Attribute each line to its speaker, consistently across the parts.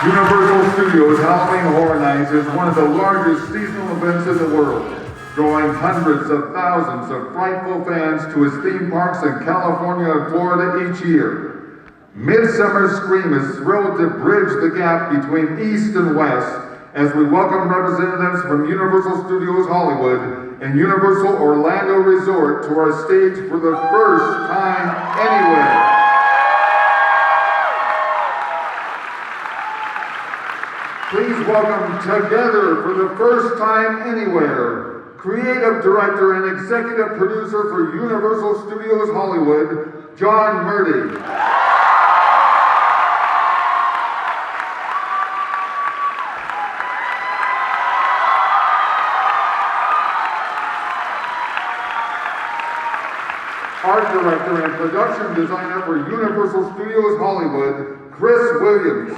Speaker 1: Universal Studios Halloween Horror Nights is one of the largest seasonal events in the world, drawing hundreds of thousands of frightful fans to its theme parks in California and Florida each year. Midsummer Scream is thrilled to bridge the gap between East and West as we welcome representatives from Universal Studios Hollywood and Universal Orlando Resort to our stage for the first time anywhere. Please welcome together for the first time anywhere, Creative Director and Executive Producer for Universal Studios Hollywood, John Murdy. Art Director and Production Designer for Universal Studios Hollywood, Chris Williams.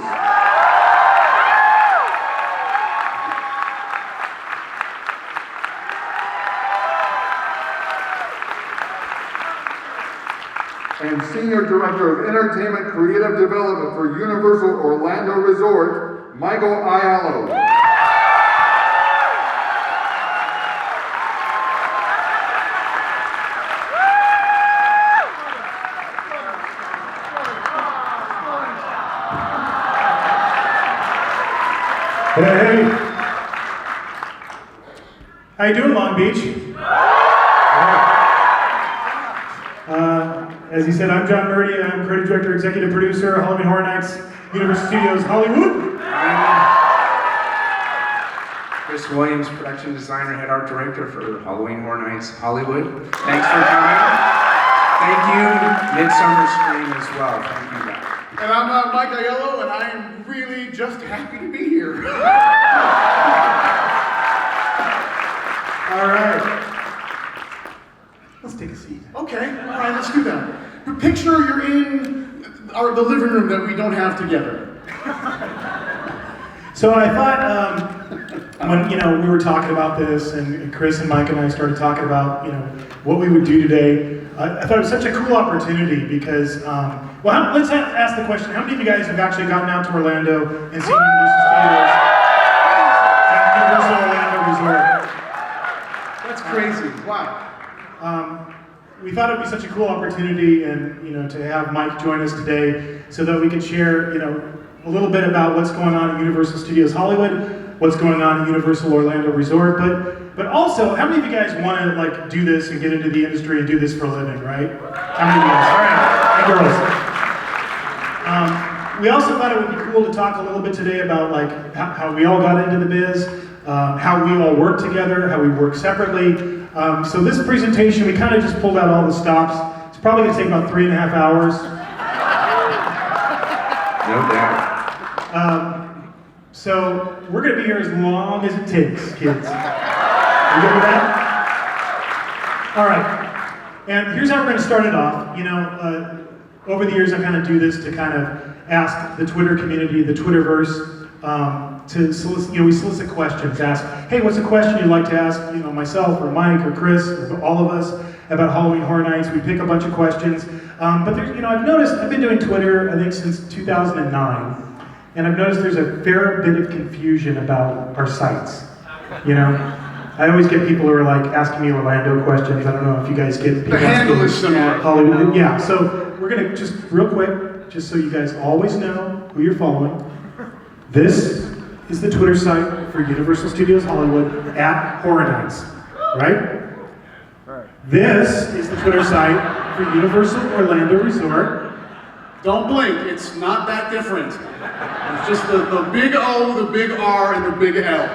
Speaker 1: And Senior Director of Entertainment Creative Development for Universal Orlando Resort, Michael Ayalo.
Speaker 2: Hey. How you doing, Long Beach? As he said, I'm John Murdy. I'm Creative Director, Executive Producer, Halloween Horror Nights, Universal Studios Hollywood.
Speaker 3: Chris Williams, Production Designer, Head Art Director for Halloween Horror Nights Hollywood. Thanks for coming. Thank you, Midsummer Scream as well. Thank you, guys.
Speaker 4: And I'm Mike Aiello, and I'm really just happy to be here.
Speaker 2: All right. Let's take a seat.
Speaker 4: Okay, all right, let's do that. Picture you're in the living room that we don't have together.
Speaker 2: So I thought when we were talking about this, and Chris and Mike and I started talking about what we would do today, I thought it was such a cool opportunity because let's ask the question: how many of you guys have actually gotten out to Orlando and seen Universal Studios at Universal Orlando Resort?
Speaker 4: That's crazy. Wow.
Speaker 2: We thought it would be such a cool opportunity, and to have Mike join us today, so that we could share, a little bit about what's going on at Universal Studios Hollywood, what's going on at Universal Orlando Resort, but also, how many of you guys want to do this and get into the industry and do this for a living, right? How many of you guys? All right, and girls. We also thought it would be cool to talk a little bit today about how we all got into the biz, how we all work together, how we work separately. So this presentation, we kind of just pulled out all the stops. It's probably going to take about 3.5 hours.
Speaker 3: No doubt.
Speaker 2: So we're going to be here as long as it takes, kids. You good with that? All right. And here's how we're going to start it off. Over the years, I kind of do this to kind of ask the Twitter community, the Twitterverse, to solicit, we solicit questions, ask, hey, what's a question you'd like to ask, myself or Mike or Chris, or all of us about Halloween Horror Nights. We pick a bunch of questions. But there's, I've noticed, I've been doing Twitter, I think since 2009, and I've noticed there's a fair bit of confusion about our sites. I always get people who are asking me Orlando questions. I don't know if you guys get people
Speaker 4: The handle is similar.
Speaker 2: Hollywood. Yeah, so we're gonna just real quick, just so you guys always know who you're following. This is the Twitter site for Universal Studios Hollywood at Horror Nights, right? This is the Twitter site for Universal Orlando Resort.
Speaker 4: Don't blink, it's not that different. It's just the big O, the big R, and the big L.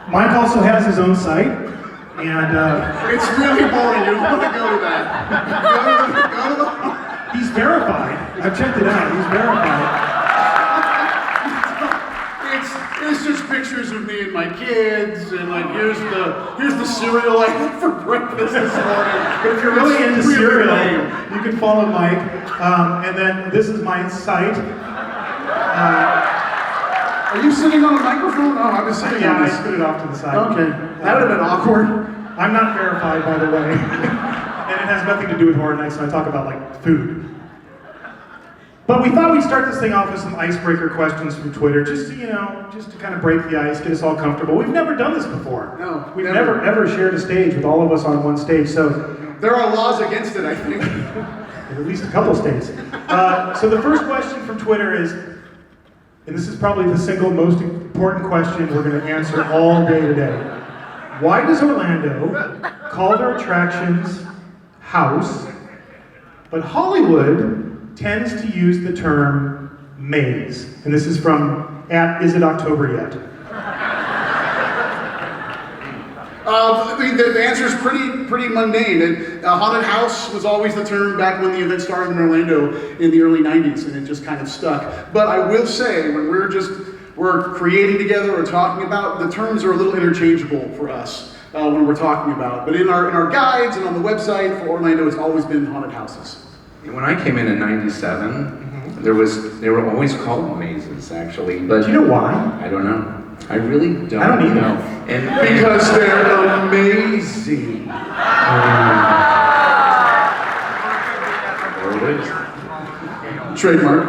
Speaker 2: Mike also has his own site, and
Speaker 4: It's really boring, you don't want to go to that. Go to the
Speaker 2: he's verified. I've checked it out, he's verified.
Speaker 4: It's just pictures of me and my kids, and here's the cereal I had for breakfast this morning.
Speaker 2: But if you're really into
Speaker 4: Really
Speaker 2: cereal,
Speaker 4: lame.
Speaker 2: you can follow Mike. And then this is my site.
Speaker 4: Are you sitting on a microphone? Oh, I was sitting
Speaker 2: Yeah,
Speaker 4: on
Speaker 2: I
Speaker 4: this.
Speaker 2: put it off to the side.
Speaker 4: Okay, that would have been awkward.
Speaker 2: I'm not verified, by the way. And it has nothing to do with Horror Nights, so I talk about food. But we thought we'd start this thing off with some icebreaker questions from Twitter, just to kind of break the ice, get us all comfortable. We've never done this before.
Speaker 4: No,
Speaker 2: We've
Speaker 4: never.
Speaker 2: never ever shared a stage with all of us on one stage, so
Speaker 4: There are laws against it, I think.
Speaker 2: at least a couple states. So the first question from Twitter is, and this is probably the single most important question we're going to answer all day today. Why does Orlando call their attractions house, but Hollywood tends to use the term maze? And this is from @IsItOctober Yet?
Speaker 4: The answer is pretty mundane. Haunted house was always the term back when the event started in Orlando in the early 90s, and it just kind of stuck. But I will say, when we're creating together or talking about, the terms are a little interchangeable for us when we're talking about. But in our guides and on the website for Orlando, it's always been haunted houses.
Speaker 3: When I came in '97, they were always called mazes, actually. But
Speaker 2: Do you know why?
Speaker 3: I don't know. I really don't.
Speaker 2: I don't either.
Speaker 3: know. And
Speaker 4: Because they're amazing.
Speaker 3: there it is.
Speaker 4: Trademark.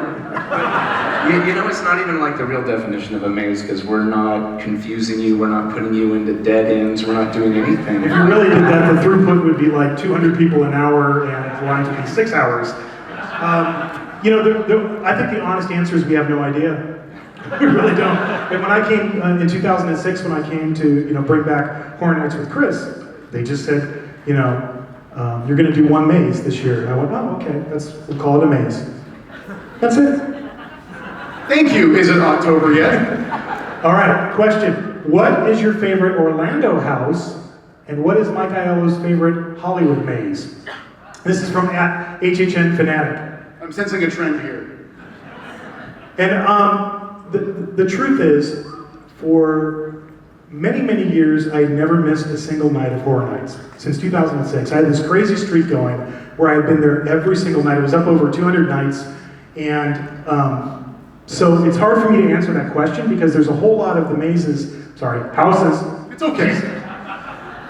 Speaker 3: You know, it's not even like the real definition of a maze, because we're not confusing you, we're not putting you into dead ends, we're not doing anything.
Speaker 2: If you really did that, the throughput would be like 200 people an hour, and the lines would be 6 hours. I think the honest answer is we have no idea. We really don't. And when I came in 2006, when I came to bring back Horror Nights with Chris, they just said, you're going to do one maze this year. And I went, oh, okay, we'll call it a maze. That's it.
Speaker 4: Thank you. Is it October yet?
Speaker 2: All right, question. What is your favorite Orlando house, and what is Mike Aiello's favorite Hollywood maze? This is from @HHN Fanatic.
Speaker 4: I'm sensing a trend here.
Speaker 2: And the truth is, for many, many years, I had never missed a single night of Horror Nights. Since 2006, I had this crazy streak going where I had been there every single night. It was up over 200 nights, and so it's hard for me to answer that question because there's a whole lot of the houses.
Speaker 4: It's okay.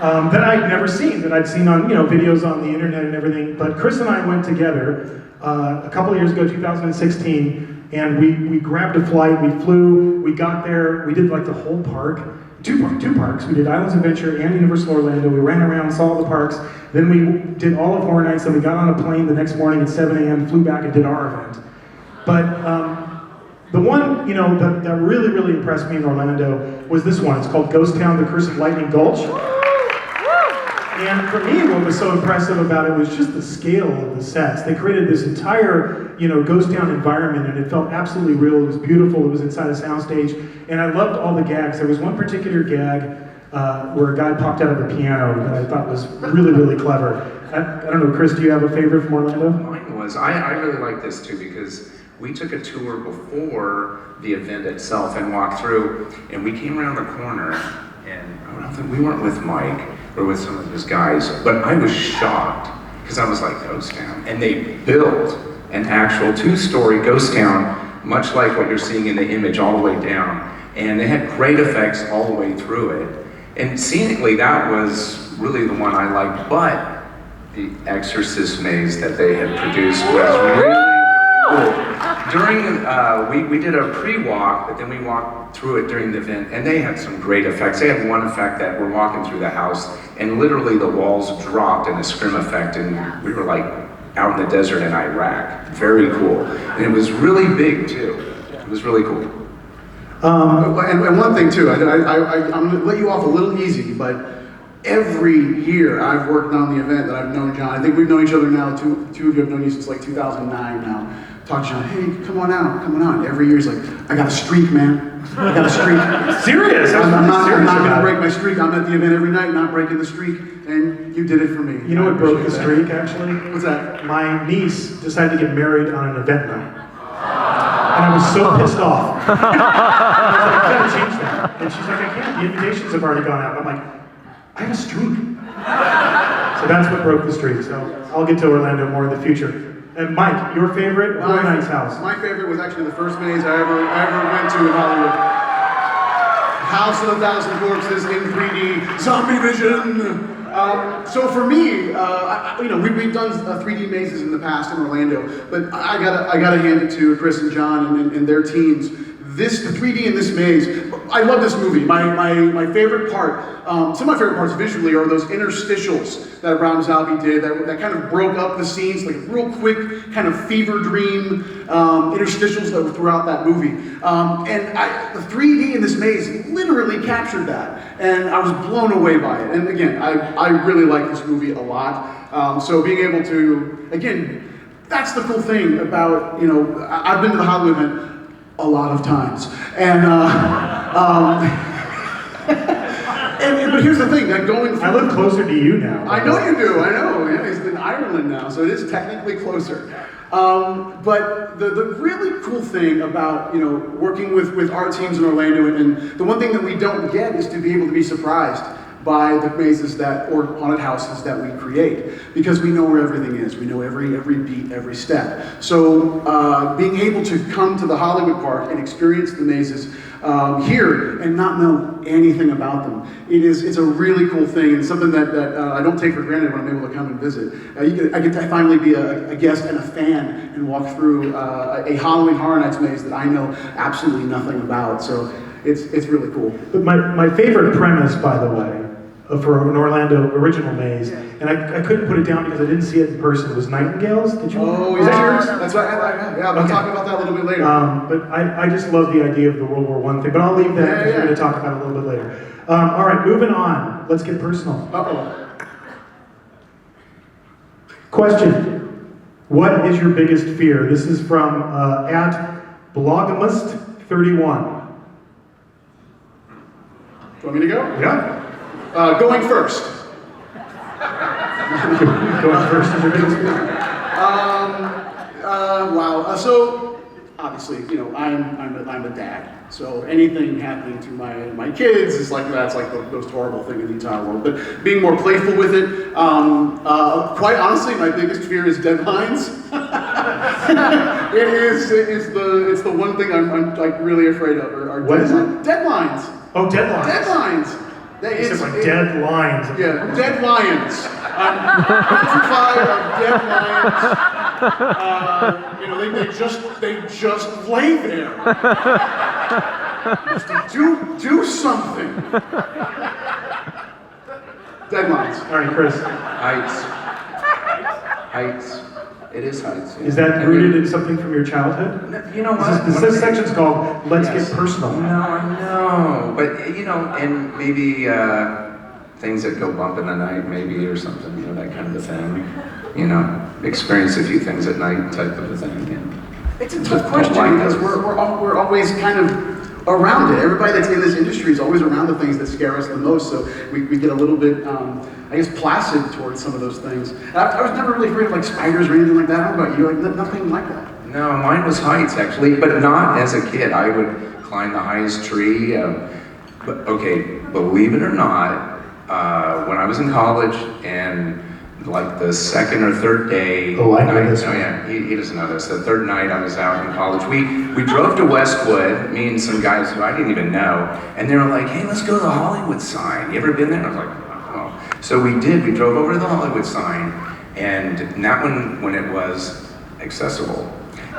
Speaker 2: That I'd never seen, that I'd seen on videos on the internet and everything. But Chris and I went together a couple of years ago, 2016, and we grabbed a flight, we flew, we got there, we did like the whole park, two parks. We did Islands Adventure and Universal Orlando. We ran around, saw all the parks. Then we did all of Horror Nights, then we got on a plane the next morning at 7 a.m., flew back and did our event. But the one, that really, really impressed me in Orlando was this one. It's called Ghost Town, The Curse of Lightning Gulch. And for me, what was so impressive about it was just the scale of the sets. They created this entire, ghost town environment, and it felt absolutely real. It was beautiful. It was inside a soundstage, and I loved all the gags. There was one particular gag where a guy popped out of the piano that I thought was really, really clever. I don't know, Chris, do you have a favorite from Orlando?
Speaker 3: Mine was, I really like this too, because we took a tour before the event itself and walked through, and we came around the corner, and I don't think we weren't with Mike or with some of his guys, but I was shocked because I was like, ghost town, and they built an actual 2-story ghost town, much like what you're seeing in the image, all the way down, and they had great effects all the way through it. And scenically, that was really the one I liked, but the Exorcist maze that they had produced was really cool. During, we did a pre-walk, but then we walked through it during the event, and they had some great effects. They had one effect that we're walking through the house, and literally the walls dropped in a scrim effect, and we were like out in the desert in Iraq. Very cool. And it was really big, too. It was really cool.
Speaker 4: And one thing too, I'm going to let you off a little easy, but every year I've worked on the event that I've known John. I think we've known each other now, two of you have known you since like 2009 now. Talk to John, hey, come on out. Every year he's like, I got a streak, man. I got a streak.
Speaker 2: Serious?
Speaker 4: I'm not going to break my streak. I'm at the event every night, not breaking the streak, and you did it for me.
Speaker 2: You know what broke the streak, actually?
Speaker 4: What's that?
Speaker 2: My niece decided to get married on an event night. And I was so pissed off. I was like, you gotta change that. And she's like, I can't, the invitations have already gone out. I'm like, I have a streak. So that's what broke the streak. So I'll get to Orlando more in the future. And Mike, your favorite Horror Nights house?
Speaker 4: My favorite was actually the first maze I ever went to in Hollywood. House of a Thousand Corpses in 3D, Zombie Vision. So for me, we've done 3D mazes in the past in Orlando, but I gotta hand it to Chris and John and their teams. The 3D in this maze, I love this movie. My favorite part, some of my favorite parts visually are those interstitials that Ram Zombie did that kind of broke up the scenes, like real quick kind of fever dream interstitials that were throughout that movie. The 3D in this maze literally captured that, and I was blown away by it. And again, I really like this movie a lot. So being able to, again, that's the cool thing about, I've been to the Hollywood event a lot of times. But here's the thing, that going through...
Speaker 2: I live closer to you now.
Speaker 4: I know you do, I know. Yeah, he's in Ireland now, so it is technically closer. But the really cool thing about, working with our teams in Orlando, and the one thing that we don't get is to be able to be surprised by the mazes or haunted houses that we create, because we know where everything is. We know every beat, every step. So being able to come to the Hollywood Park and experience the mazes here and not know anything about them, it's a really cool thing, and something that I don't take for granted when I'm able to come and visit. I get to finally be a guest and a fan and walk through a Halloween Horror Nights maze that I know absolutely nothing about. So it's really cool.
Speaker 2: But my favorite premise, by the way, for an Orlando original maze, and I couldn't put it down because I didn't see it in person, was Nightingales. Did you?
Speaker 4: Oh,
Speaker 2: is that yours?
Speaker 4: That's right. Yeah, we'll talk about that a little bit later.
Speaker 2: But I just love the idea of the World War I thing, but I'll leave that because we're going to talk about it a little bit later. All right, moving on. Let's get personal.
Speaker 4: Uh-oh.
Speaker 2: Question. What is your biggest fear? This is from @blogamist31.
Speaker 4: Do you want me to go?
Speaker 2: Yeah.
Speaker 4: Going first.
Speaker 2: Going first is your biggest fear?
Speaker 4: Wow. So obviously, I'm a dad. So anything happening to my kids is that's like the most horrible thing in the entire world. But being more playful with it, quite honestly, my biggest fear is deadlines. It's the one thing I'm like really afraid of.
Speaker 2: What is it?
Speaker 4: Deadlines.
Speaker 2: Oh, deadlines.
Speaker 4: Deadlines.
Speaker 2: It's like dead lions.
Speaker 4: Yeah, dead lions. I'm petrified of dead lions. They just lay there. Do something. Deadlines.
Speaker 2: All right, Chris.
Speaker 3: Heights. It is heights. Yeah.
Speaker 2: Is that rooted in something from your childhood?
Speaker 3: No, you know what?
Speaker 2: This section's called Let's
Speaker 3: Yes.
Speaker 2: Get Personal.
Speaker 3: No, I know. But, and maybe things that go bump in the night, maybe, or something, that kind of a thing. Experience a few things at night type of a thing. Yeah.
Speaker 4: It's a tough question because we're always kind of around it. Everybody that's in this industry is always around the things that scare us the most, so we get a little bit, placid towards some of those things. I was never really afraid of spiders or anything like that. How about you? Nothing like that.
Speaker 3: No, mine was heights actually, but not as a kid. I would climb the highest tree. But okay, believe it or not, when I was in college and like the second or third day.
Speaker 2: Oh, I know this.
Speaker 3: Oh yeah, he doesn't know this. The third night I was out in college, we drove to Westwood, me and some guys who I didn't even know, and they were like, "Hey, let's go to the Hollywood sign. You ever been there?" I was like, "Oh." So we did. We drove over to the Hollywood sign, and that one when it was accessible,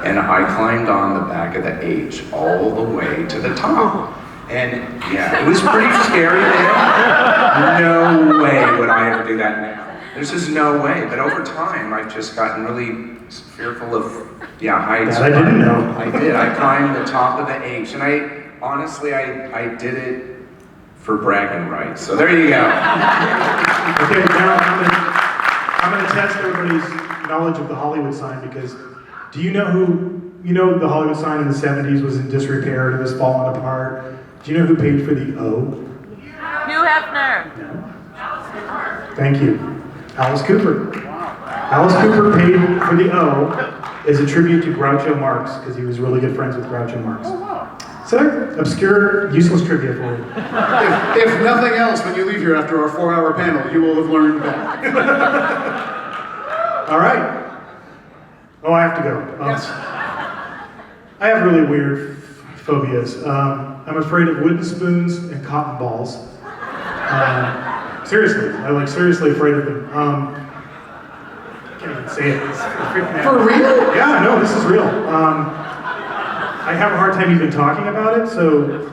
Speaker 3: and I climbed on the back of the H all the way to the top. And yeah, it was pretty scary then. No way would I ever do that now. There's just no way. But over time, I've just gotten really fearful of heights.
Speaker 2: That I didn't know.
Speaker 3: I did. I climbed the top of the H, and I honestly did it for bragging rights. So there you go.
Speaker 2: Okay, now I'm gonna test everybody's knowledge of the Hollywood sign, because do you know the Hollywood sign in the 70s was in disrepair and it was falling apart? Do you know who paid for the O?
Speaker 5: Hugh Hefner.
Speaker 2: No. Thank you. Alice Cooper. Alice Cooper paid for the O as a tribute to Groucho Marx, because he was really good friends with Groucho Marx.
Speaker 4: Oh, wow.
Speaker 2: So, obscure, useless trivia for you.
Speaker 4: If nothing else, when you leave here after our 4-hour panel, you will have learned that.
Speaker 2: All right. Oh, I have to go.
Speaker 4: Yes.
Speaker 2: I have really weird phobias. I'm afraid of wooden spoons and cotton balls. Seriously, I'm seriously afraid of them. I can't even say it. It's freaking me out.
Speaker 4: For real?
Speaker 2: Yeah, no, this is real. I have a hard time even talking about it, so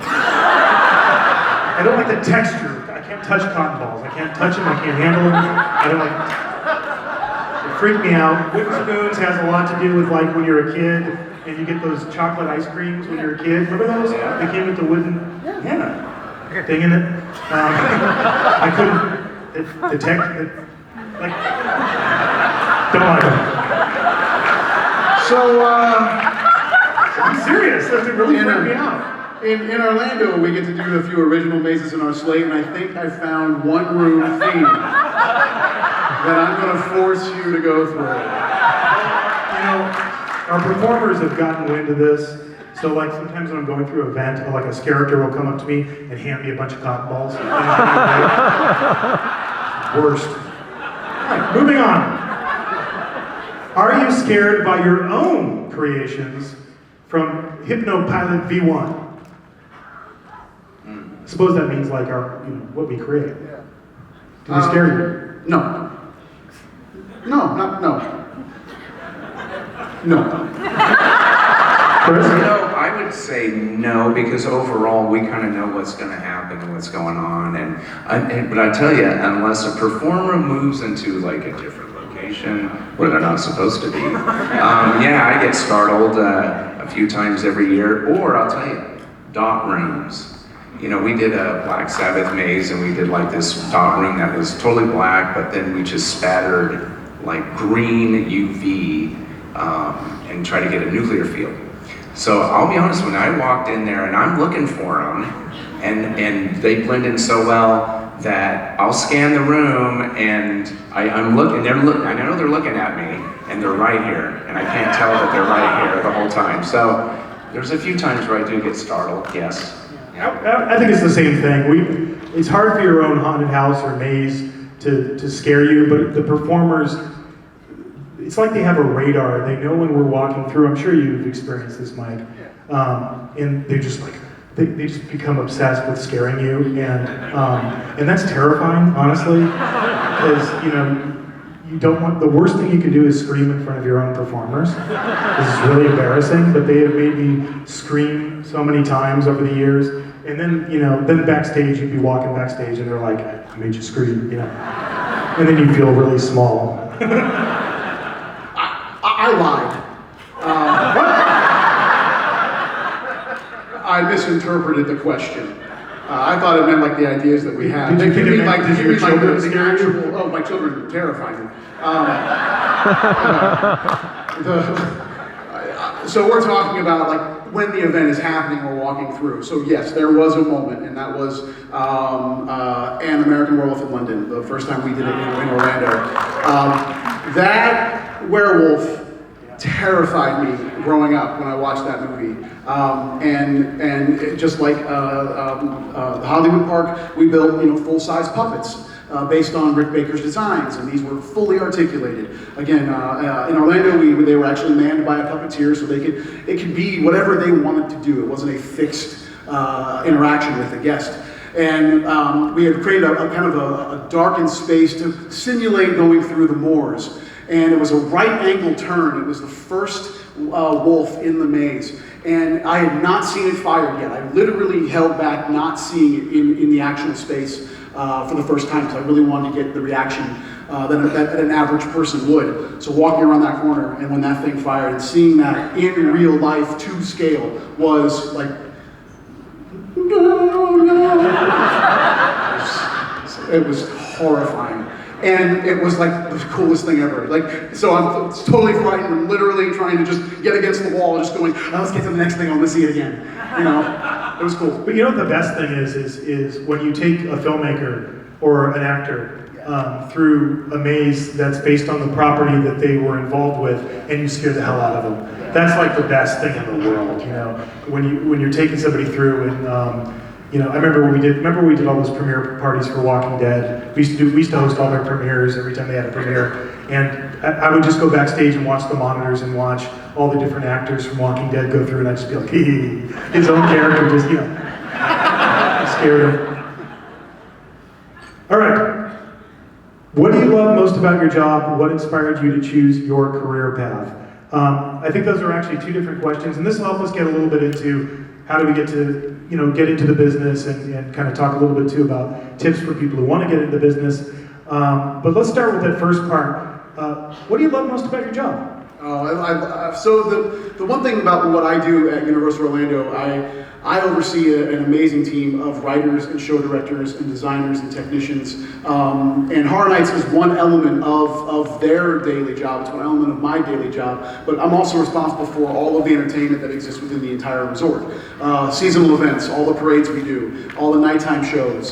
Speaker 2: I don't like the texture. I can't touch cotton balls. I can't touch them. I can't handle them. I don't like. It freaked me out. Wooden spoons has a lot to do with when you're a kid and you get those chocolate ice creams when you're a kid. Remember those?
Speaker 3: Yeah.
Speaker 2: They came with the wooden thing in it. I couldn't detect it. Don't like them.
Speaker 4: So,
Speaker 2: I'm serious. That really freaked me out.
Speaker 4: in Orlando, we get to do a few original mazes in our slate, and I think I found one room theme that I'm going to force you to go through.
Speaker 2: Our performers have gotten wind of this, so sometimes when I'm going through an event, a character will come up to me and hand me a bunch of cotton balls. Worst. All right, moving on. Are you scared by your own creations from HypnoPilot V1? I suppose that means what we create. Do we scare you?
Speaker 4: No.
Speaker 2: Chris?
Speaker 3: I would say no, because overall we kind of know what's going to happen and what's going on, but I tell you, unless a performer moves into a different location where they're not supposed to be, I get startled a few times every year. Or I'll tell you, dot rooms. We did a Black Sabbath maze, and we did this dot room that was totally black, but then we just spattered green UV and tried to get a nuclear field. So I'll be honest, when I walked in there and I'm looking for them, and they blend in so well that I'll scan the room and I'm looking, I know they're looking at me, and they're right here, and I can't tell that they're right here the whole time. So there's a few times where I do get startled, yes.
Speaker 2: I think it's the same thing. It's hard for your own haunted house or maze to scare you, but the performers, it's like they have a radar. They know when we're walking through. I'm sure you've experienced this, Mike. And they just they just become obsessed with scaring you, and that's terrifying, honestly, because you don't want. The worst thing you can do is scream in front of your own performers. This is really embarrassing, but they have made me scream so many times over the years. And then then backstage, you'd be walking backstage, and they're like, "I made you scream," and then you feel really small.
Speaker 4: I lied. I misinterpreted the question. I thought it meant the ideas that we had.
Speaker 2: Did you think it meant
Speaker 4: your children scare you? Oh, my children terrify me. So we're talking about when the event is happening or walking through. So yes, there was a moment, and that was An American Werewolf in London, the first time we did it in Orlando. That werewolf terrified me growing up when I watched that movie. And just like the Hollywood Park, we built full-size puppets based on Rick Baker's designs, and these were fully articulated. Again, in Orlando, they were actually manned by a puppeteer, so it could be whatever they wanted to do. It wasn't a fixed interaction with the guest. And we had created a kind of a darkened space to simulate going through the moors. And it was a right angle turn. It was the first wolf in the maze. And I had not seen it fired yet. I literally held back not seeing it in the actual space for the first time, because I really wanted to get the reaction that an average person would. So walking around that corner, and when that thing fired, and seeing that in real life to scale was like, no. It was horrifying. And it was the coolest thing ever. So I'm totally frightened and literally trying to just get against the wall, just going, let's get to the next thing, I want to see it again. It was cool.
Speaker 2: But what the best thing is when you take a filmmaker or an actor through a maze that's based on the property that they were involved with, and you scare the hell out of them. That's the best thing in the world, when you're taking somebody through and I remember we did all those premiere parties for Walking Dead. We used to host all their premieres every time they had a premiere, and I would just go backstage and watch the monitors and watch all the different actors from Walking Dead go through, and I'd just be like, his own character just, scared him. All right. What do you love most about your job? What inspired you to choose your career path? I think those are actually two different questions, and this will help us get a little bit into how do we get to, get into the business and kind of talk a little bit too about tips for people who want to get into the business. But let's start with that first part. What do you love most about your job?
Speaker 4: So the one thing about what I do at Universal Orlando, I oversee an amazing team of writers and show directors and designers and technicians. And Horror Nights is one element of their daily job. It's one element of my daily job. But I'm also responsible for all of the entertainment that exists within the entire resort. Seasonal events, all the parades we do, all the nighttime shows.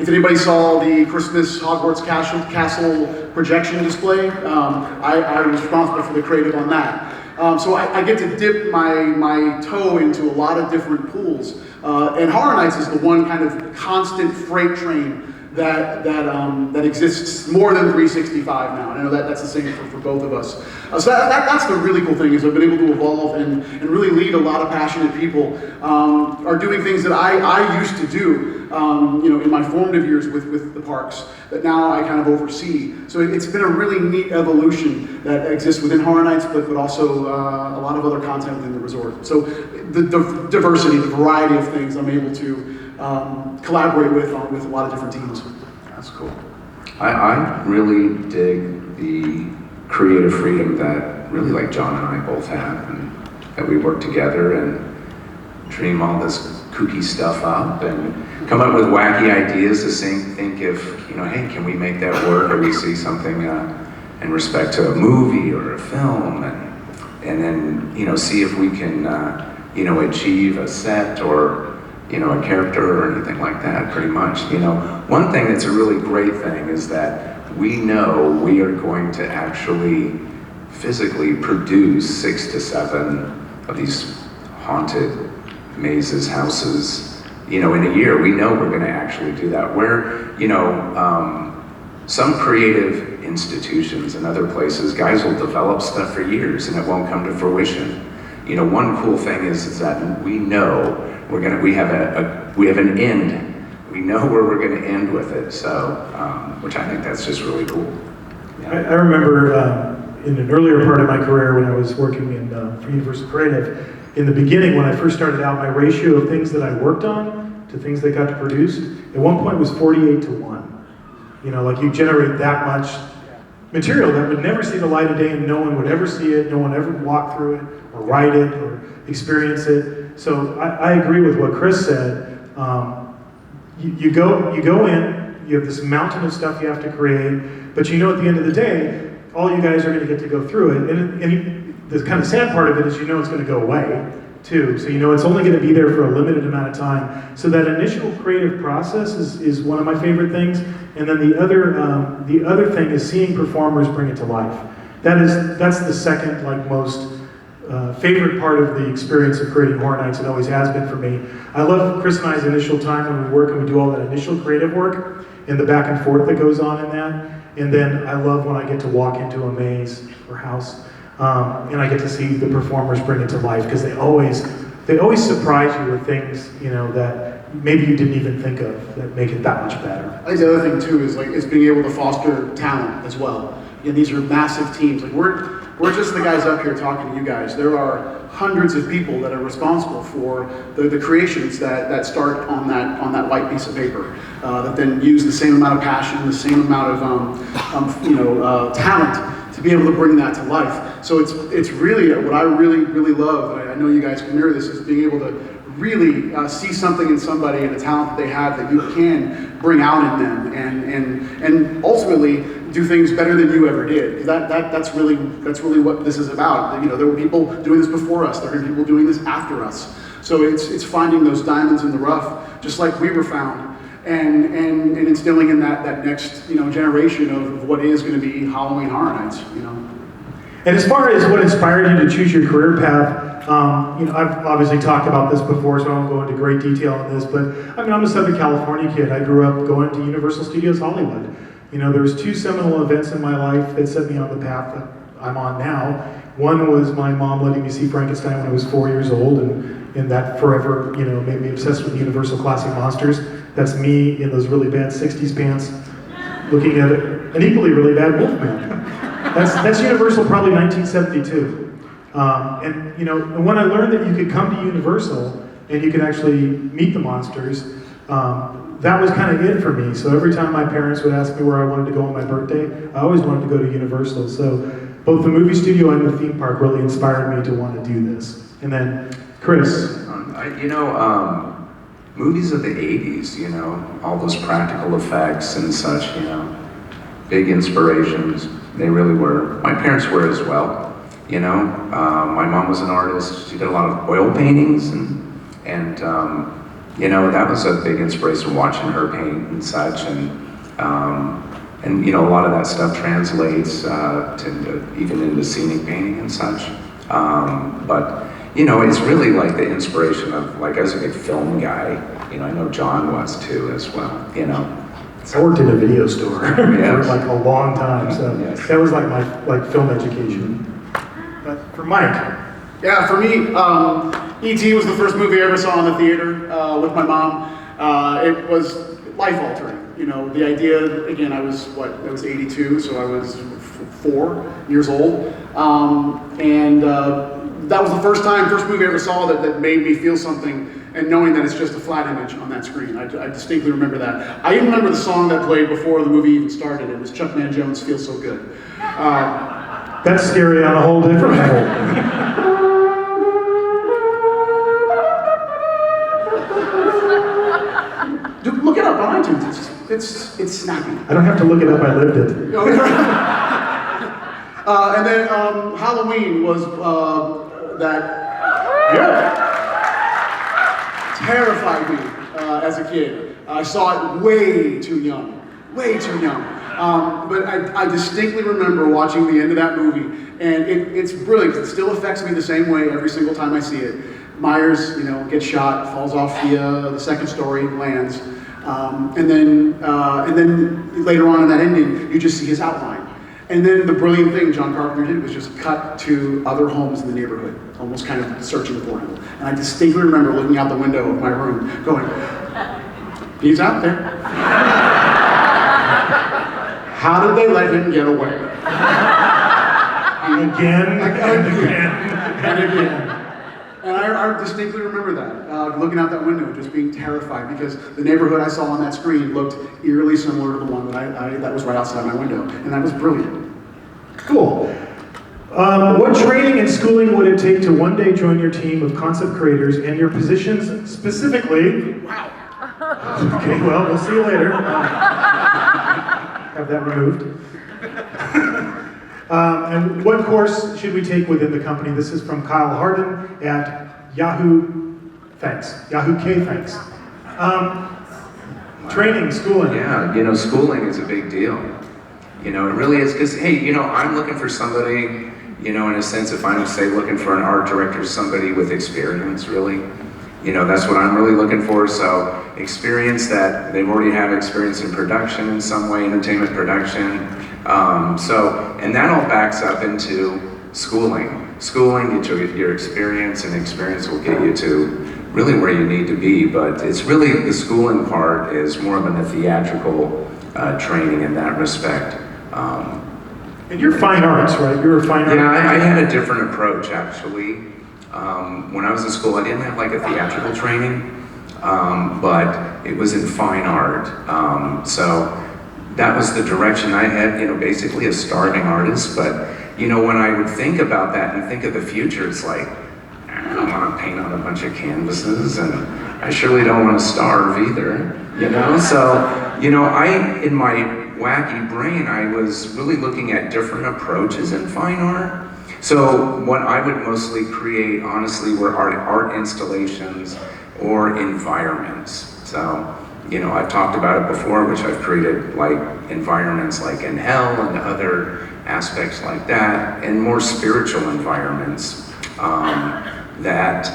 Speaker 4: If anybody saw the Christmas Hogwarts Castle projection display, I was responsible for the creative on that. So I get to dip my toe into a lot of different pools. And Horror Nights is the one kind of constant freight train that exists more than 365 now. And I know that's the same for both of us. So that's the really cool thing, is I've been able to evolve and really lead a lot of passionate people, are doing things that I used to do, in my formative years with the parks, that now I kind of oversee. So it's been a really neat evolution that exists within Horror Nights, but also a lot of other content within the resort. So the diversity, the variety of things I'm able to collaborate with a lot of different teams.
Speaker 3: That's cool. I really dig the creative freedom that really like John and I both have, and that we work together and dream all this kooky stuff up and come up with wacky ideas to think if, hey, can we make that work, or we see something in respect to a movie or a film, and then, see if we can, achieve a set or, a character or anything like that, pretty much. One thing that's a really great thing is that we know we are going to actually physically produce 6 to 7 of these haunted mazes, houses, in a year. We know we're going to actually do that. Where, some creative institutions and other places, guys will develop stuff for years and it won't come to fruition. One cool thing is that we know we have an end. We know where we're going to end with it. So, which I think that's just really cool. Yeah.
Speaker 2: I remember in an earlier part of my career when I was working for Universal Creative, in the beginning when I first started out, my ratio of things that I worked on to things that got to produce, at one point was 48 to 1. Like you generate that much material that would never see the light of day and no one would ever see it, no one ever walk through it or write it or experience it. So I agree with what Chris said. You go in, you have this mountain of stuff you have to create, but at the end of the day, all you guys are going to get to go through it. And the kind of sad part of it is it's going to go away too. So it's only going to be there for a limited amount of time. So that initial creative process is one of my favorite things. And then the other thing is seeing performers bring it to life. That's the second most favorite part of the experience of creating Horror Nights. It always has been for me. I love Chris and I's initial time when we work and we do all that initial creative work and the back and forth that goes on in that. And then I love when I get to walk into a maze or house and I get to see the performers bring it to life, because they always surprise you with things that maybe you didn't even think of that make it that much better.
Speaker 4: I think the other thing too is being able to foster talent as well. These are massive teams. We're just the guys up here talking to you guys. There are hundreds of people that are responsible for the creations that start on that white piece of paper, that then use the same amount of passion, the same amount of talent to be able to bring that to life. So it's really what I really love, and I know you guys can mirror this, is being able to really see something in somebody and the talent that they have that you can bring out in them, and ultimately do things better than you ever did. That's really what this is about. There were people doing this before us. There are people doing this after us. So it's finding those diamonds in the rough, just like we were found, and instilling in that next generation of what is going to be Halloween Horror Nights.
Speaker 2: And as far as what inspired you to choose your career path, I've obviously talked about this before, so I won't go into great detail on this, but I'm a Southern California kid. I grew up going to Universal Studios Hollywood. You know, there was two seminal events in my life that set me on the path that I'm on now. One was my mom letting me see Frankenstein when I was 4 years old, and that forever, you know, made me obsessed with Universal Classic Monsters. That's me in those really bad 60s pants, looking at an equally really bad Wolfman. That's Universal, probably 1972. And you know, when I learned that you could come to Universal and you could actually meet the monsters, that was kind of it for me. So every time my parents would ask me where I wanted to go on my birthday, I always wanted to go to Universal. So both the movie studio and the theme park really inspired me to want to do this. And then, Chris.
Speaker 3: Movies of the 80s, you know, all those practical effects and such, you know, big inspirations. They really were. My parents were as well, you know. My mom was an artist. She did a lot of oil paintings, and you know, that was a big inspiration watching her paint and such, and you know, a lot of that stuff translates to even into scenic painting and such. But you know, it's really like the inspiration of, like, I was a big film guy. You know, I know John was too as well. You know.
Speaker 2: I worked in a video store
Speaker 3: Yes.
Speaker 2: for like a long time, so
Speaker 3: Yes.
Speaker 2: that was like my film education. But for Mike,
Speaker 4: Yeah, for me, E.T. was the first movie I ever saw in the theater with my mom. It was life-altering. You know, the idea, again, I was 82, so I was 4 years old. That was the first movie I ever saw that made me feel something, and knowing that it's just a flat image on that screen. I distinctly remember that. I even remember the song that played before the movie even started. It was Chuck Man Jones' Feel So Good.
Speaker 2: that's scary on a whole different level.
Speaker 4: Dude, look it up on iTunes. It's snappy.
Speaker 2: I don't have to look it up, I lived it.
Speaker 4: And then Halloween was terrified me as a kid. I saw it way too young. But I distinctly remember watching the end of that movie, and it's brilliant. It still affects me the same way every single time I see it. Myers, you know, gets shot, falls off the second story, lands, and then later on in that ending, you just see his outline. And then the brilliant thing John Carpenter did was just cut to other homes in the neighborhood, almost kind of searching for him. And I distinctly remember looking out the window of my room, going, "He's out there." How did they let him get away?
Speaker 2: Again.
Speaker 4: And I distinctly remember that, looking out that window, just being terrified, because the neighborhood I saw on that screen looked eerily similar to the one that was right outside my window, and that was brilliant.
Speaker 2: Cool. What training and schooling would it take to one day join your team of concept creators, and your positions specifically? Wow. Okay, well, we'll see you later. Have that removed. And what course should we take within the company? This is from Kyle Harden at Yahoo. Thanks. Yahoo K. Thanks. Training, schooling.
Speaker 3: Yeah, you know, schooling is a big deal. You know, it really is, because, hey, you know, I'm looking for somebody, you know, in a sense, if I'm, say, looking for an art director, somebody with experience, really. You know, that's what I'm really looking for. So experience that they've already had experience in production in some way, entertainment production. And that all backs up into schooling. Schooling, get your experience, and experience will get you to really where you need to be. But it's really, the schooling part is more of a theatrical training in that respect.
Speaker 2: And you're fine arts, right? You're a fine arts.
Speaker 3: Yeah, I had a different approach, actually. When I was in school, I didn't have like a theatrical training, but it was in fine art. So that was the direction I had, you know, basically a starving artist. But, you know, when I would think about that and think of the future, it's like, I don't want to paint on a bunch of canvases, and I surely don't want to starve either, you know? So, you know, in my wacky brain, I was really looking at different approaches in fine art. So what I would mostly create, honestly, were art installations or environments. So, you know, I've talked about it before, which I've created like environments like in hell and other aspects like that, and more spiritual environments that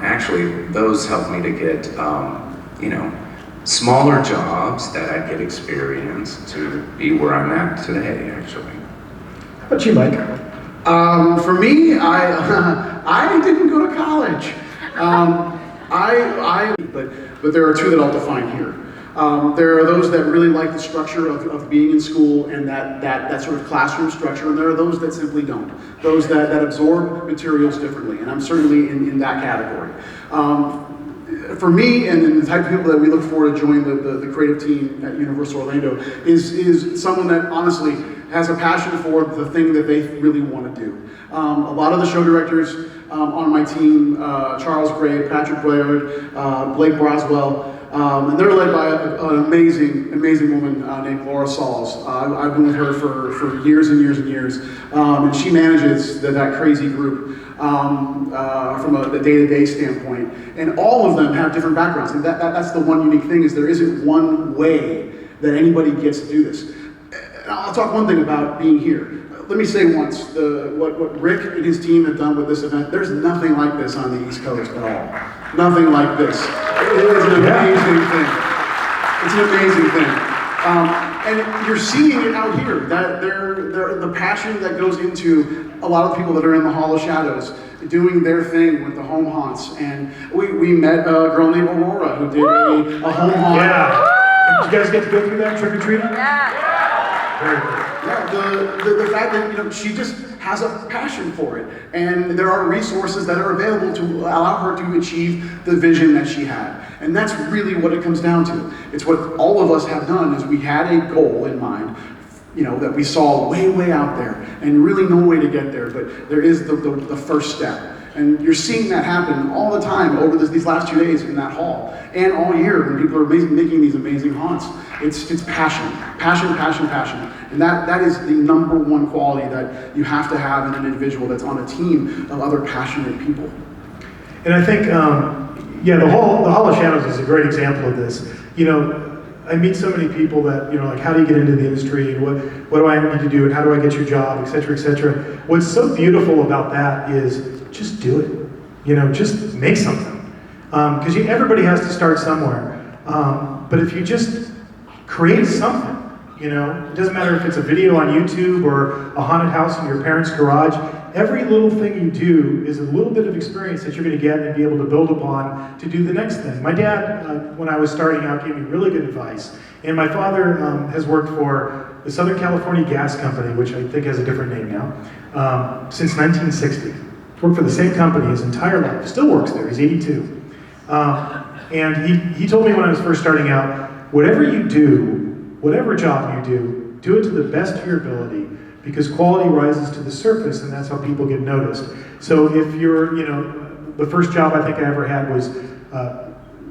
Speaker 3: actually those help me to get, you know, smaller jobs that I'd get experience to be where I'm at today, actually.
Speaker 2: How about you, Mike?
Speaker 4: For me, I didn't go to college. But there are two that I'll define here. There are those that really like the structure of being in school and that sort of classroom structure, and there are those that simply don't. Those that absorb materials differently, and I'm certainly in that category. For me, and the type of people that we look for to join the creative team at Universal Orlando is someone that honestly has a passion for the thing that they really want to do. A lot of the show directors on my team, Charles Gray, Patrick Blair, Blake Broswell, and they're led by an amazing woman named Laura Sauls. I've been with her for years and years and years, and she manages that crazy group from a day-to-day standpoint. And all of them have different backgrounds, and that's the one unique thing, is there isn't one way that anybody gets to do this. And I'll talk one thing about being here. Let me say once, what Rick and his team have done with this event, there's nothing like this on the East Coast at all. Nothing like this. It is an amazing thing. It's an amazing thing. And you're seeing it out here, that the passion that goes into a lot of people that are in the Hall of Shadows, doing their thing with the home haunts. And we met a girl named Aurora who did a home haunt.
Speaker 2: Yeah. Did you guys get to go through that trick-or-treating?
Speaker 5: Yeah.
Speaker 2: Very cool.
Speaker 4: Yeah, the fact that she just has a passion for it, and there are resources that are available to allow her to achieve the vision that she had, and that's really what it comes down to. It's what all of us have done, is we had a goal in mind, that we saw way out there, and really no way to get there, but there is the first step. And you're seeing that happen all the time over these last 2 days in that hall, and all year when people are making these amazing haunts. It's passion, and that is the number one quality that you have to have in an individual that's on a team of other passionate people.
Speaker 2: And I think, the Hall of Shadows is a great example of this. I meet so many people that, like, how do you get into the industry, and what do I need to do, and how do I get your job, et cetera, et cetera. What's so beautiful about that is just do it. Just make something. Because everybody has to start somewhere. But if you just create something, it doesn't matter if it's a video on YouTube or a haunted house in your parents' garage, every little thing you do is a little bit of experience that you're going to get and be able to build upon to do the next thing. My dad, when I was starting out, gave me really good advice. And my father has worked for the Southern California Gas Company, which I think has a different name now, since 1960. Worked for the same company his entire life, still works there, he's 82. And he told me when I was first starting out, whatever you do, whatever job you do it to the best of your ability, because quality rises to the surface, and that's how people get noticed. So if you're, the first job I think I ever had was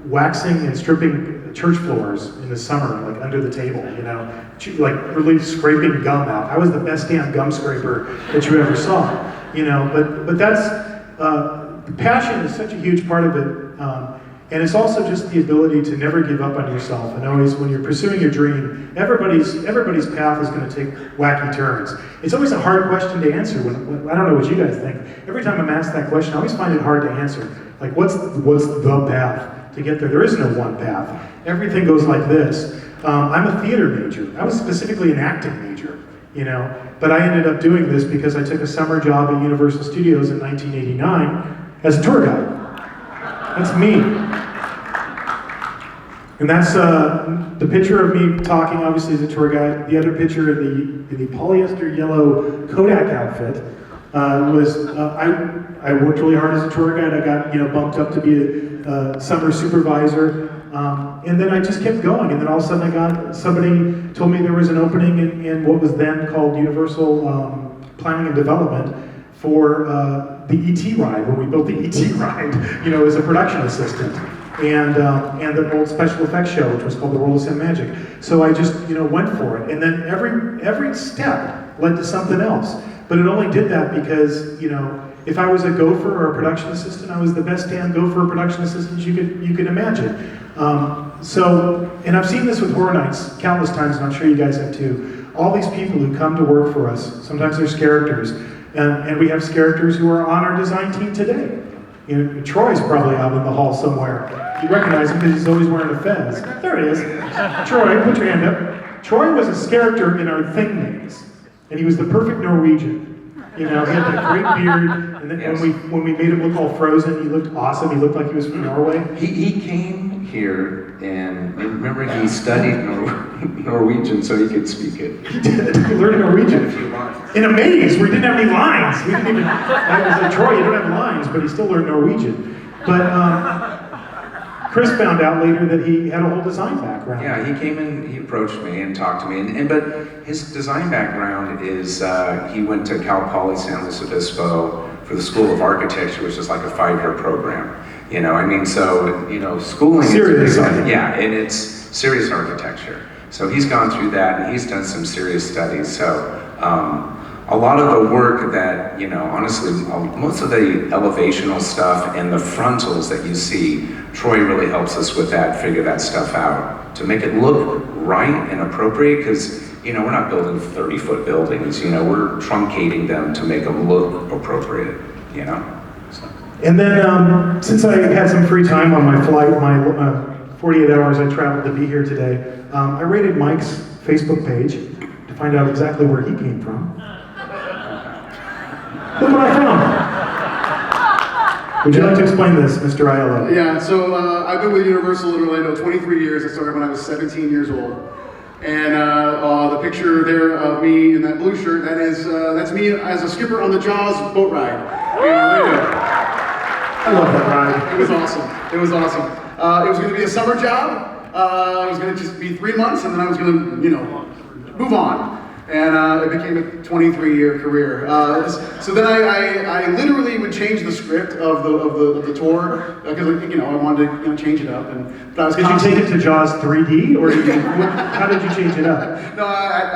Speaker 2: waxing and stripping church floors in the summer, like under the table, like really scraping gum out. I was the best damn gum scraper that you ever saw, but that's, the passion is such a huge part of it. And it's also just the ability to never give up on yourself, and always, when you're pursuing your dream, everybody's path is going to take wacky turns. It's always a hard question to answer. When I don't know what you guys think. Every time I'm asked that question, I always find it hard to answer. Like, what's the path to get there? There is no one path. Everything goes like this. I'm a theater major. I was specifically an acting major, but I ended up doing this because I took a summer job at Universal Studios in 1989 as a tour guide. That's me. And that's the picture of me talking, obviously, as a tour guide. The other picture in the polyester yellow Kodak outfit was, I worked really hard as a tour guide. I got bumped up to be a summer supervisor. And then I just kept going. And then all of a sudden somebody told me there was an opening in what was then called Universal Planning and Development for the ET ride, when we built the ET ride, as a production assistant, and the old special effects show, which was called The World of Sim Magic. So I just, went for it, and then every step led to something else. But it only did that because, if I was a gopher or a production assistant, I was the best damn gopher or production assistant you could imagine. And I've seen this with Horror Nights countless times, and I'm sure you guys have too. All these people who come to work for us, sometimes there's characters. And we have characters who are on our design team today. You know, Troy's probably out in the hall somewhere. You recognize him because he's always wearing a fez. There he is. Troy, put your hand up. Troy was a character in our Thing Names, and he was the perfect Norwegian. You know, he had that great beard, and then
Speaker 3: Yes.
Speaker 2: when we made him look all frozen, he looked awesome. He looked like he was from Norway.
Speaker 3: He came here and remember he studied Norwegian so he could speak it.
Speaker 2: He did. He learned Norwegian.
Speaker 3: A few lines.
Speaker 2: In a maze where he didn't have any lines. We didn't even. I was like, Troy, you don't have lines, but he still learned Norwegian. But Chris found out later that he had a whole design background.
Speaker 3: Yeah, he came in, he approached me and talked to me, but his design background is, he went to Cal Poly San Luis Obispo for the School of Architecture, which is like a 5-year program. You know, I mean, so, you know, schooling
Speaker 2: Serious
Speaker 3: is,
Speaker 2: architecture.
Speaker 3: yeah, and it's serious architecture. So he's gone through that and he's done some serious studies. So, a lot of the work that, you know, honestly, most of the elevational stuff and the frontals that you see, Troy really helps us with that, figure that stuff out, to make it look right and appropriate, because, you know, we're not building 30-foot buildings, you know, we're truncating them to make them look appropriate, you know? So.
Speaker 2: And then, since I had some free time on my flight, my 48 hours I traveled to be here today, I raided Mike's Facebook page to find out exactly where he came from. Look what I found. Would you like to explain this, Mr. Aiello?
Speaker 4: Yeah, so I've been with Universal in Orlando 23 years. I started when I was 17 years old. And the picture there of me in that blue shirt, that's me as a skipper on the Jaws boat ride in Orlando.
Speaker 2: I love that ride.
Speaker 4: It was awesome. It was awesome. It was going to be a summer job. It was going to just be 3 months, and then I was going to, you know, move on. And it became a 23-year career. So then I literally would change the script of the tour because you know I wanted to change it up. But I was
Speaker 2: Did you take it to Jaws 3D, or did you, how did you change it up?
Speaker 4: No,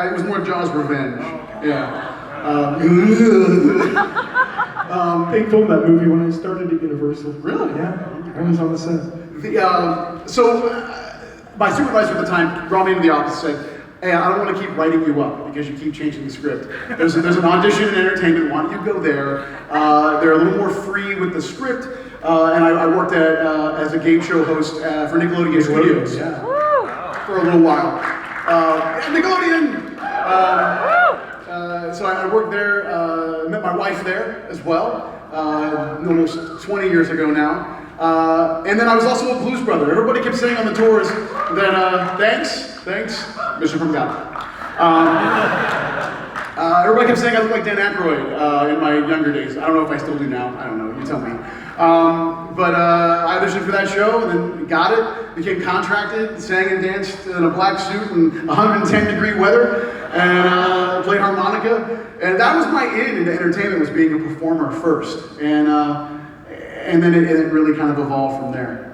Speaker 4: it was more Jaws Revenge. Yeah.
Speaker 2: They filmed that movie when I started at Universal.
Speaker 4: Really?
Speaker 2: Yeah, I was on the set.
Speaker 4: My supervisor at the time brought me into the office and said, "Hey, I don't want to keep writing you up because you keep changing the script. There's an audition in entertainment. Why don't you go there? They're a little more free with the script." And I worked as a game show host for Nickelodeon Studios
Speaker 2: Yeah.
Speaker 4: for a little while. Nickelodeon! So I worked there, met my wife there as well, almost 20 years ago now. And then I was also a blues brother. Everybody kept saying on the tours that, thanks, mission from God. Everybody kept saying I look like Dan Aykroyd in my younger days. I don't know if I still do now. I don't know. You tell me. But I auditioned for that show and then got it. Became contracted, sang and danced in a black suit in 110-degree weather, and played harmonica. And that was my in into entertainment, was being a performer first. And then it really kind of evolved from there.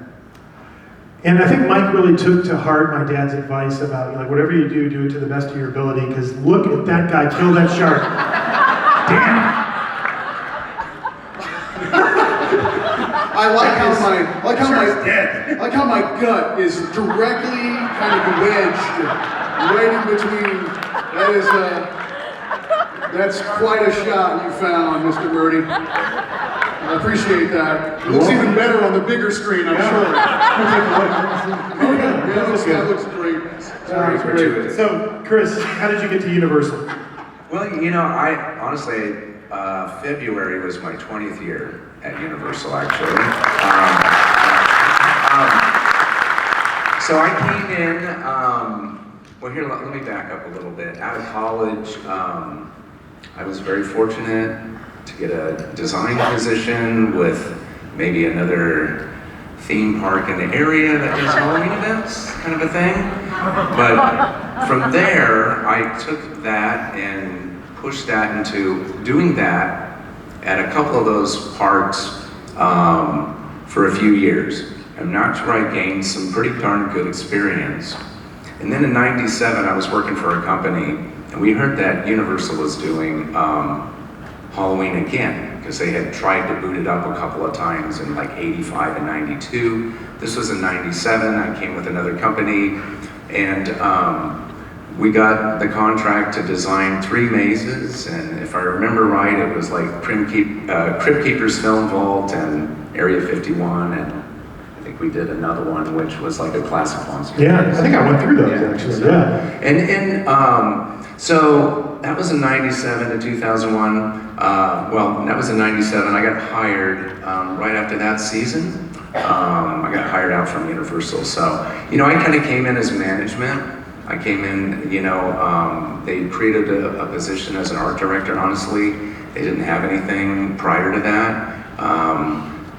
Speaker 2: And I think Mike really took to heart my dad's advice about, like, whatever you do, do it to the best of your ability, because look at that guy kill that shark. Damn.
Speaker 4: I like how my gut is directly kind of wedged right in between. That's quite a shot you found, Mr. Birdie. I appreciate that. It looks even better on the bigger screen, I'm sure. That looks great.
Speaker 3: Sorry,
Speaker 2: Great. So, Chris, how did you get to Universal?
Speaker 3: Well, you know, I honestly, February was my 20th year at Universal, actually. So I came in, well here, let me back up a little bit. Out of college, I was very fortunate to get a design position with maybe another theme park in the area that does Halloween events, kind of a thing. But from there, I took that and pushed that into doing that at a couple of those parks for a few years. I'm not sure I gained some pretty darn good experience. And then in '97, I was working for a company, and we heard that Universal was doing Halloween again, because they had tried to boot it up a couple of times in like '85 and '92. This was in '97, I came with another company, and we got the contract to design 3 mazes, and if I remember right, it was like Crypt Keeper's Film Vault and Area 51, and I think we did another one which was like a classic monster.
Speaker 2: Yeah, I think I went through those actually. Yeah.
Speaker 3: And so that was in '97 to 2001. Well, that was in '97. I got hired right after that season. I got hired out from Universal. So, you know, I kind of came in as management. I came in, you know, they created a position as an art director. Honestly, they didn't have anything prior to that.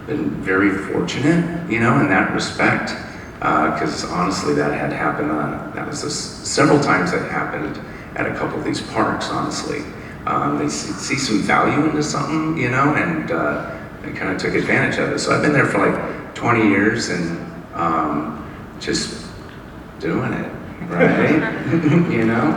Speaker 3: Been very fortunate, you know, in that respect. Because honestly, that had happened. That was several times that happened at a couple of these parks. Honestly, they see some value into something, you know, and they kind of took advantage of it. So I've been there for like 20 years and just doing it, right? You know.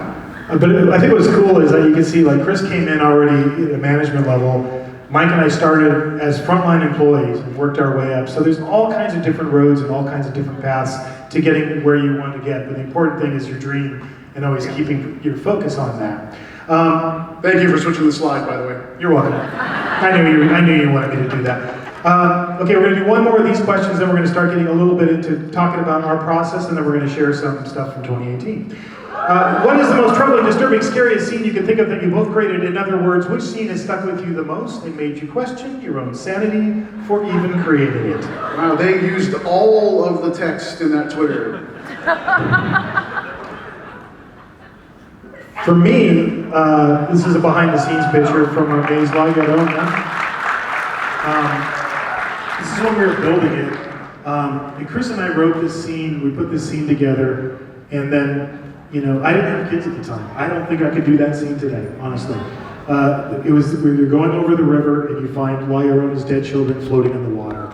Speaker 2: But I think what's cool is that you can see, like, Chris came in already at a management level. Mike and I started as frontline employees and worked our way up. So there's all kinds of different roads and all kinds of different paths to getting where you want to get. But the important thing is your dream and always keeping your focus on that.
Speaker 4: Thank you for switching the slide, by the way.
Speaker 2: You're welcome. I knew you wanted me to do that. Okay, we're going to do one more of these questions, then we're going to start getting a little bit into talking about our process, and then we're going to share some stuff from 2018. What is the most troubling, disturbing, scariest scene you can think of that you both created? In other words, which scene has stuck with you the most and made you question your own sanity for even creating it?
Speaker 4: Wow, they used all of the text in that Twitter.
Speaker 2: For me, this is a behind-the-scenes picture from our maze La Llorona. This is when we were building it. And Chris and I wrote this scene, we put this scene together, and then, you know, I didn't have kids at the time. I don't think I could do that scene today, honestly. We were going over the river, and you find La Llorona's dead children floating in the water.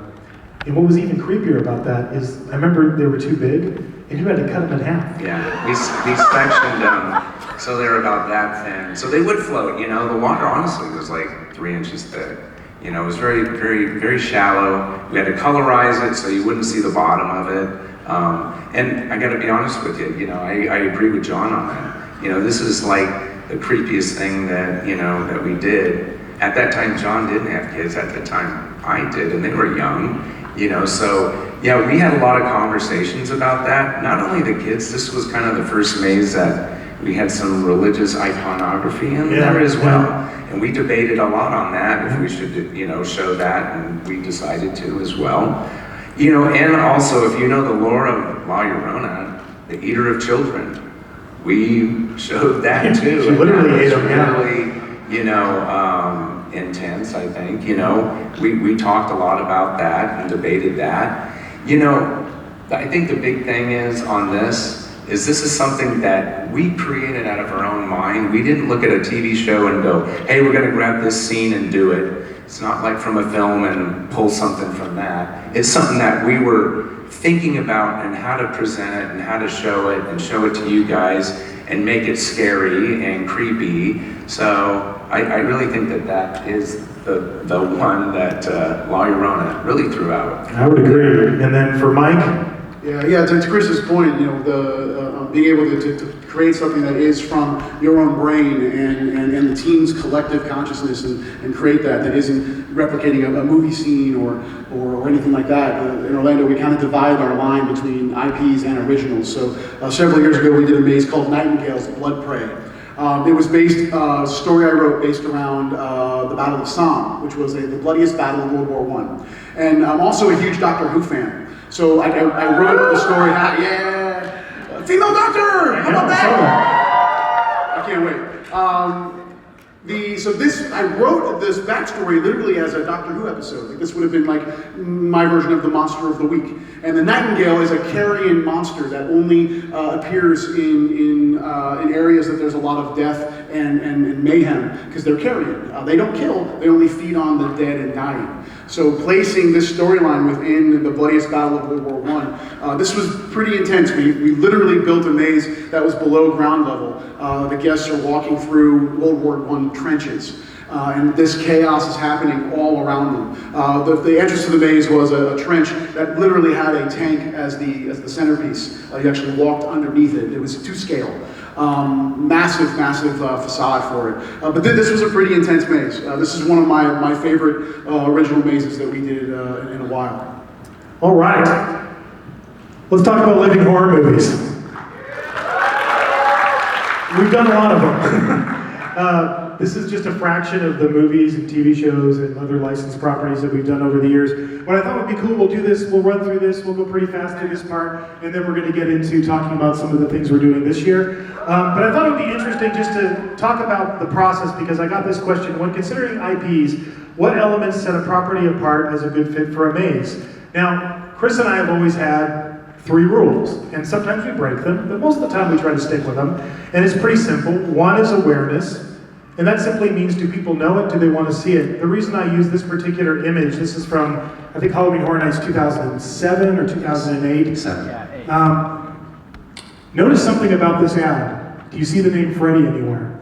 Speaker 2: And what was even creepier about that is, I remember they were too big, and you had to cut them in half.
Speaker 3: Yeah, we sectioned them so they were about that thin. So they would float, you know. The water honestly was like 3 inches thick. You know, it was very, very, very shallow. We had to colorize it so you wouldn't see the bottom of it. And I gotta be honest with you, you know, I agree with John on that. You know, this is like the creepiest thing that, you know, that we did. At that time, John didn't have kids. At the time, I did, and they were young. You know, so yeah, we had a lot of conversations about that. Not only the kids, this was kind of the first maze that we had some religious iconography in there as well. And we debated a lot on that, if we should, you know, show that, and we decided to as well. You know, and also, if you know the lore of La Llorona, the eater of children, we showed that too.
Speaker 2: She literally ate them, yeah.
Speaker 3: Really, you know, intense, I think. You know, we talked a lot about that and debated that. You know, I think the big thing is on this is something that we created out of our own mind. We didn't look at a TV show and go, hey, we're gonna grab this scene and do it. It's not like from a film and pull something from that. It's something that we were thinking about and how to present it and how to show it and show it to you guys and make it scary and creepy. So I really think that is the one that La Llorona really threw out.
Speaker 2: I would agree. And then for Mike?
Speaker 4: Yeah. To Chris's point, you know, the being able to create something that is from your own brain and the team's collective consciousness and create that isn't replicating a movie scene or anything like that. In Orlando, we kind of divided our line between IPs and originals. So several years ago, we did a maze called Nightingale's Blood Prey. It was based, a story I wrote based around the Battle of Somme, which was the bloodiest battle of World War I. And I'm also a huge Doctor Who fan. So I wrote the story, female doctor, how about that? I can't wait. I wrote this backstory literally as a Doctor Who episode. Like, this would have been like my version of the Monster of the Week. And the Nightingale is a carrion monster that only appears in areas that there's a lot of death and mayhem, because they're carrion. They don't kill, they only feed on the dead and dying. So placing this storyline within the bloodiest battle of World War I, this was pretty intense. We literally built a maze that was below ground level. The guests are walking through World War I trenches. And this chaos is happening all around them. The entrance to the maze was a trench that literally had a tank as the centerpiece. You actually walked underneath it. It was to scale. massive facade for it. But this was a pretty intense maze. This is one of my favorite original mazes that we did in a while.
Speaker 2: All right. Let's talk about living horror movies. We've done a lot of them. This is just a fraction of the movies and TV shows and other licensed properties that we've done over the years. What I thought would be cool, we'll do this, we'll run through this, we'll go pretty fast through this part, and then we're going to get into talking about some of the things we're doing this year. But I thought it would be interesting just to talk about the process, because I got this question. When considering IPs, what elements set a property apart as a good fit for a maze? Now, Chris and I have always had 3 rules, and sometimes we break them, but most of the time we try to stick with them. And it's pretty simple. One is awareness, and that simply means, do people know it? Do they want to see it? The reason I use this particular image, this is from, I think, Halloween Horror Nights 2007 or 2008. Notice something about this ad. Do you see the name Freddy anywhere?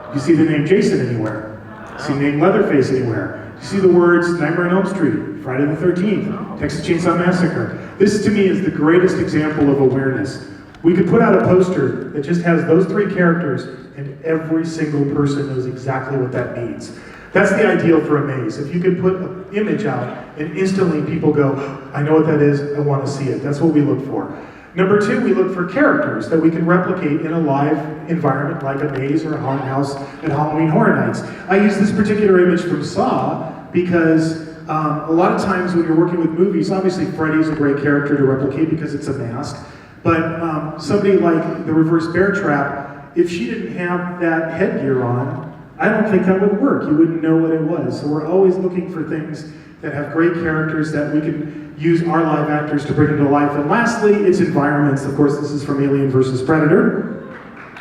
Speaker 2: Do you see the name Jason anywhere? Do you see the name Leatherface anywhere? Do you see the words Nightmare on Elm Street, Friday the 13th, Texas Chainsaw Massacre? This, to me, is the greatest example of awareness. We could put out a poster that just has those 3 characters, and every single person knows exactly what that means. That's the ideal for a maze. If you could put an image out, and instantly people go, I know what that is, I want to see it. That's what we look for. Number 2, we look for characters that we can replicate in a live environment like a maze or a haunted house at Halloween Horror Nights. I use this particular image from Saw because a lot of times when you're working with movies, obviously Freddy's a great character to replicate because it's a mask, but somebody like the Reverse Bear Trap, if she didn't have that headgear on, I don't think that would work. You wouldn't know what it was. So we're always looking for things that have great characters that we can use our live actors to bring into life. And lastly, it's environments. Of course, this is from Alien vs. Predator.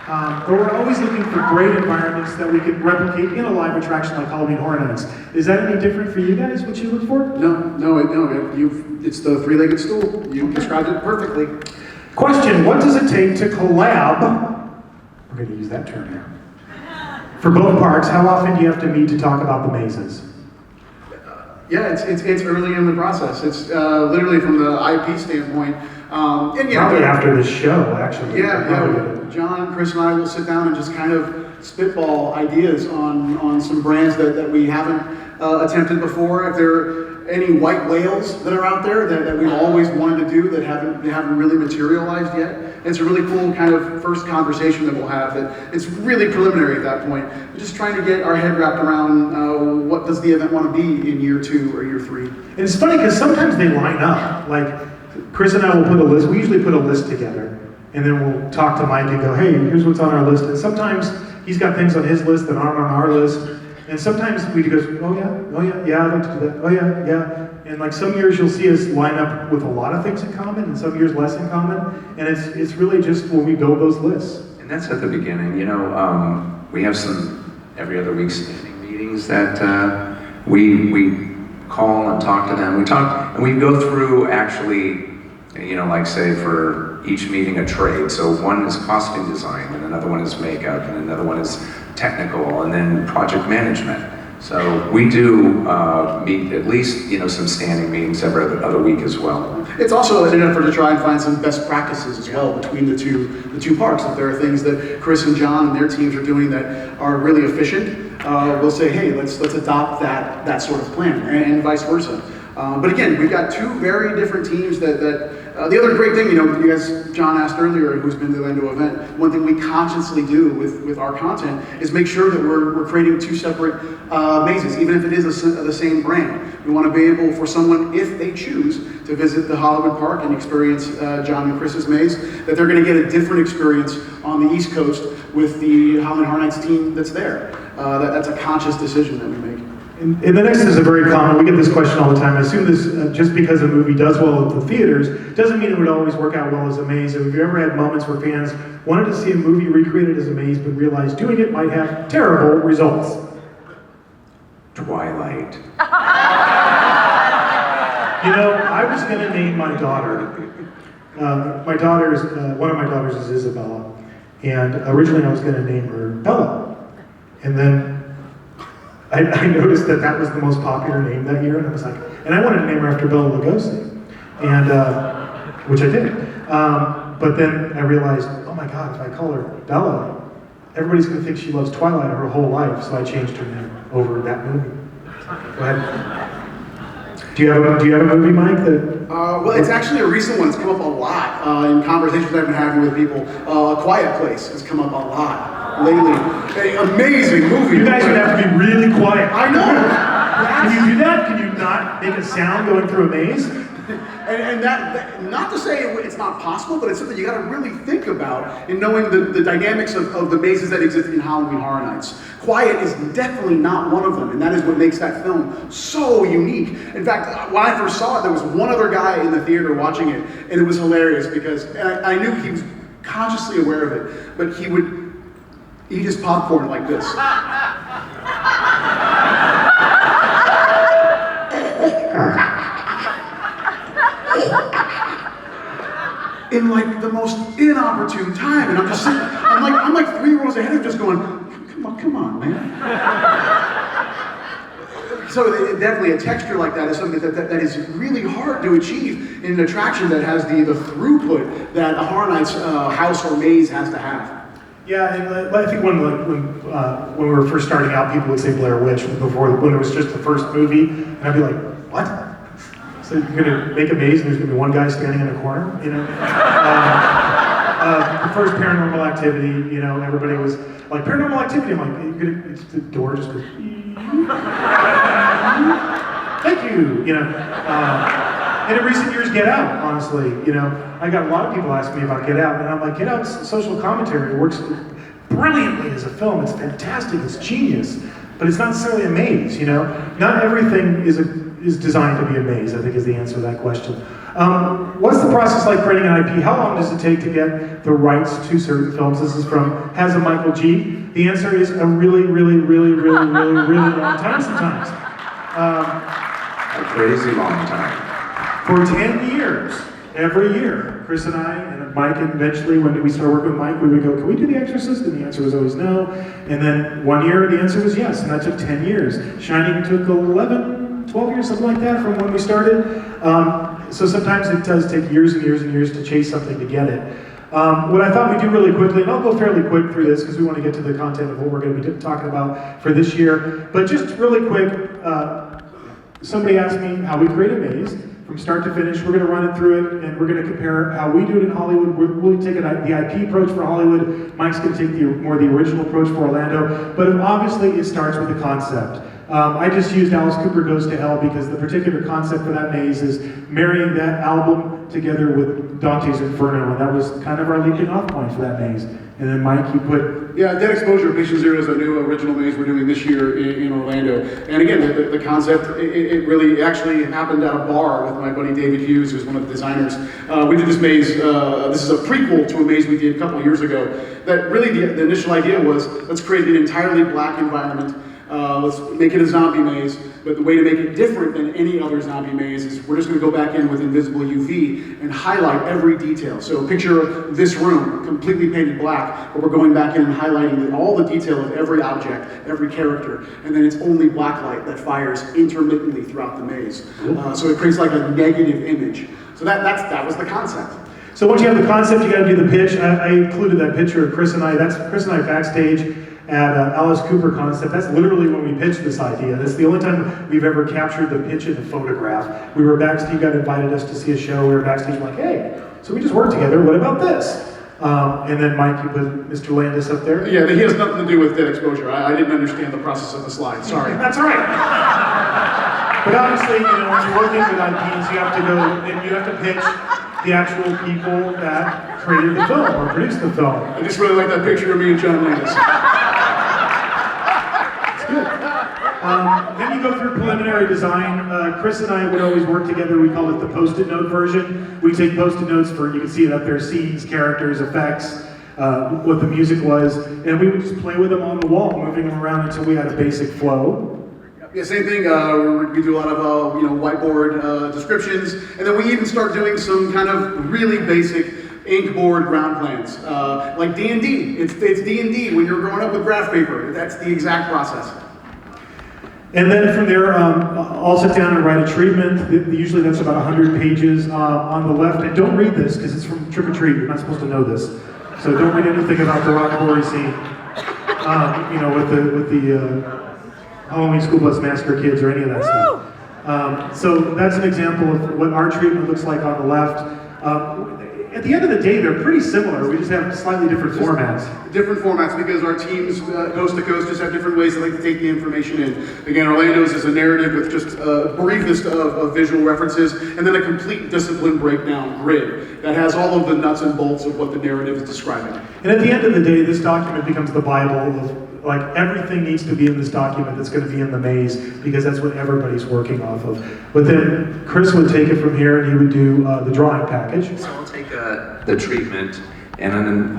Speaker 2: But we're always looking for great environments that we can replicate in a live attraction like Halloween Horror Nights. Is that any different for you guys, what you look for?
Speaker 4: No, it's the 3-legged stool. You described it perfectly.
Speaker 2: Question, what does it take to collab, we're going to use that term now, for both parks? How often do you have to meet to talk about the mazes?
Speaker 4: Yeah, it's early in the process. It's literally from the IP standpoint. And yeah,
Speaker 2: probably after the show, actually.
Speaker 4: Yeah. John, Chris, and I will sit down and just kind of spitball ideas on some brands that we haven't attempted before. If there are any white whales that are out there that we've always wanted to do that haven't really materialized yet. It's a really cool kind of first conversation that we'll have. That it's really preliminary at that point. We're just trying to get our head wrapped around what does the event want to be in year 2 or year 3.
Speaker 2: And it's funny because sometimes they line up. Like Chris and I will put a list. We usually put a list together, and then we'll talk to Mike and go, "Hey, here's what's on our list." And sometimes he's got things on his list that aren't on our list. And sometimes we go, "Oh yeah, I'd like to do that. Oh yeah." And like some years you'll see us line up with a lot of things in common, and some years less in common. And it's really just when we build those lists.
Speaker 3: And that's at the beginning. We have some every other week standing meetings that we call and talk to them. We talk and we go through actually, like say for each meeting a trade. So one is costume design, and another one is makeup, and another one is technical, and then project management. So we do meet at least some standing meetings every other week as well.
Speaker 4: It's also an effort to try and find some best practices as well between the two parks. If there are things that Chris and John and their teams are doing that are really efficient, we'll say, hey, let's adopt that sort of plan, and vice versa. But again, we've got 2 very different teams that the other great thing, you guys, John asked earlier, who's been to the Orlando event, one thing we consciously do with our content is make sure that we're creating 2 separate mazes, even if it is the same brand. We want to be able for someone, if they choose to visit the Hollywood Park and experience John and Chris's maze, that they're going to get a different experience on the East Coast with the Halloween Horror Nights team that's there. That's a conscious decision that we make.
Speaker 2: And the next is a very common, we get this question all the time. I assume this, just because a movie does well at the theaters, doesn't mean it would always work out well as a maze. Have you ever had moments where fans wanted to see a movie recreated as a maze, but realized doing it might have terrible results?
Speaker 3: Twilight.
Speaker 2: I was going to name my daughter. One of my daughters is Isabella, and originally I was going to name her Bella. And then I noticed that was the most popular name that year, and I was like, and I wanted to name her after Bela Lugosi, and which I did. But then I realized, oh my my God, if I call her Bella, everybody's going to think she loves Twilight her whole life, so I changed her name over that movie. Go ahead. Do you have a movie, Mike?
Speaker 4: Well, it's actually a recent one. It's come up a lot in conversations I've been having with people. Quiet Place has come up a lot lately. An amazing movie.
Speaker 2: You guys would have to be really quiet.
Speaker 4: I know.
Speaker 2: Can you do that? Can you not make a sound going through a maze?
Speaker 4: And that, not to say it's not possible, but it's something you got to really think about in knowing the dynamics of the mazes that exist in Halloween Horror Nights. Quiet is definitely not one of them, and that is what makes that film so unique. In fact, when I first saw it, there was one other guy in the theater watching it, and it was hilarious because I knew he was consciously aware of it, but he would eat his popcorn like this. In like the most inopportune time, and I'm just sitting, I'm like 3 rows ahead of him, just going, come on, man. So definitely a texture like that is something that is really hard to achieve in an attraction that has the throughput that a Horror Nights house or maze has to have.
Speaker 2: Yeah, and I think when we were first starting out, people would say Blair Witch when it was just the first movie, and I'd be like, what? So you're gonna make a maze and there's gonna be one guy standing in a corner, you know? The first Paranormal Activity, you know, everybody was like, Paranormal Activity, I'm like, it's the door just goes, thank you, you know? And in recent years, Get Out, honestly, you know, I got a lot of people asking me about Get Out, and I'm like, Get Out's social commentary works brilliantly as a film. It's fantastic, it's genius, but it's not necessarily a maze, you know? Not everything is designed to be a maze, I think is the answer to that question. What's the process like creating an IP? How long does it take to get the rights to certain films? This is from Has a Michael G. The answer is a really, really, really, really, really, really long time sometimes.
Speaker 3: A crazy long time.
Speaker 2: For 10 years, every year, Chris and I, and Mike, and eventually when we started working with Mike, we would go, can we do The Exorcist? And the answer was always no. And then 1 year, the answer was yes, and that took 10 years. Shining took 11, 12 years, something like that, from when we started. So sometimes it does take years and years and years to chase something to get it. What I thought we'd do really quickly, and I'll go fairly quick through this because we want to get to the content of what we're going to be talking about for this year, but just really quick, somebody asked me how we create a maze. From start to finish, we're going to run it through it, and we're going to compare how we do it in Hollywood. We'll take the IP approach for Hollywood. Mike's going to take the original approach for Orlando. But obviously, it starts with the concept. I just used Alice Cooper Goes to Hell because the particular concept for that maze is marrying that album together with Dante's Inferno, and that was kind of our leaping off point for that maze. And then Mike, you put...
Speaker 4: Yeah, Dead Exposure, Patient Zero is a new original maze we're doing this year in Orlando. And again, the concept, it really actually happened at a bar with my buddy David Hughes, who's one of the designers. We did this maze, this is a prequel to a maze we did a couple of years ago, that really the initial idea was, let's create an entirely black environment. Let's make it a zombie maze, but the way to make it different than any other zombie maze is we're just going to go back in with invisible UV and highlight every detail. So picture this room completely painted black, but we're going back in and highlighting all the detail of every object, every character, and then it's only black light that fires intermittently throughout the maze. So it creates like a negative image. So that was the concept.
Speaker 2: So once you have the concept, you got to do the pitch. I included that picture of Chris and I. That's Chris and I backstage at Alice Cooper Concept. That's literally when we pitched this idea. That's the only time we've ever captured the pitch in a photograph. We were backstage, you got invited us to see a show. We were backstage like, hey, so we just worked together. What about this? And then Mike, you put Mr. Landis up there.
Speaker 4: Yeah, he has nothing to do with Dead Exposure. I didn't understand the process of the slide. Sorry.
Speaker 2: That's all right. But obviously, you know, when you're working with IPs, you have to go and you have to pitch the actual people that created the film or produced the film.
Speaker 4: I just really like that picture of me and John Landis.
Speaker 2: Then you go through preliminary design. Chris and I would always work together. We call it the post-it note version. We take post-it notes for, you can see it up there, scenes, characters, effects, what the music was, and we would just play with them on the wall, moving them around until we had a basic flow.
Speaker 4: Yeah, same thing. We do a lot of whiteboard descriptions, and then we even start doing some kind of really basic ink board ground plans, like D&D. It's D&D when you're growing up with graph paper. That's the exact process.
Speaker 2: And then from there, I'll sit down and write a treatment. Usually that's about 100 pages on the left. And don't read this because it's from Trick or Treat. You're not supposed to know this. So So don't read anything about the rock quarry scene. You know, with the Halloween School Bus Massacre kids or any of that stuff. So that's an example of what our treatment looks like on the left. At the end of the day, they're pretty similar. We just have slightly different formats.
Speaker 4: Different formats because our teams, coast to coast, just have different ways they like to take the information in. Again, Orlando's is a narrative with just a briefest of visual references, and then a complete discipline breakdown grid that has all of the nuts and bolts of what the narrative is describing.
Speaker 2: And at the end of the day, this document becomes the Bible of, like, everything needs to be in this document that's going to be in the maze, because that's what everybody's working off of. But then Chris would take it from here and he would do the drawing package.
Speaker 3: So I'll take the treatment and then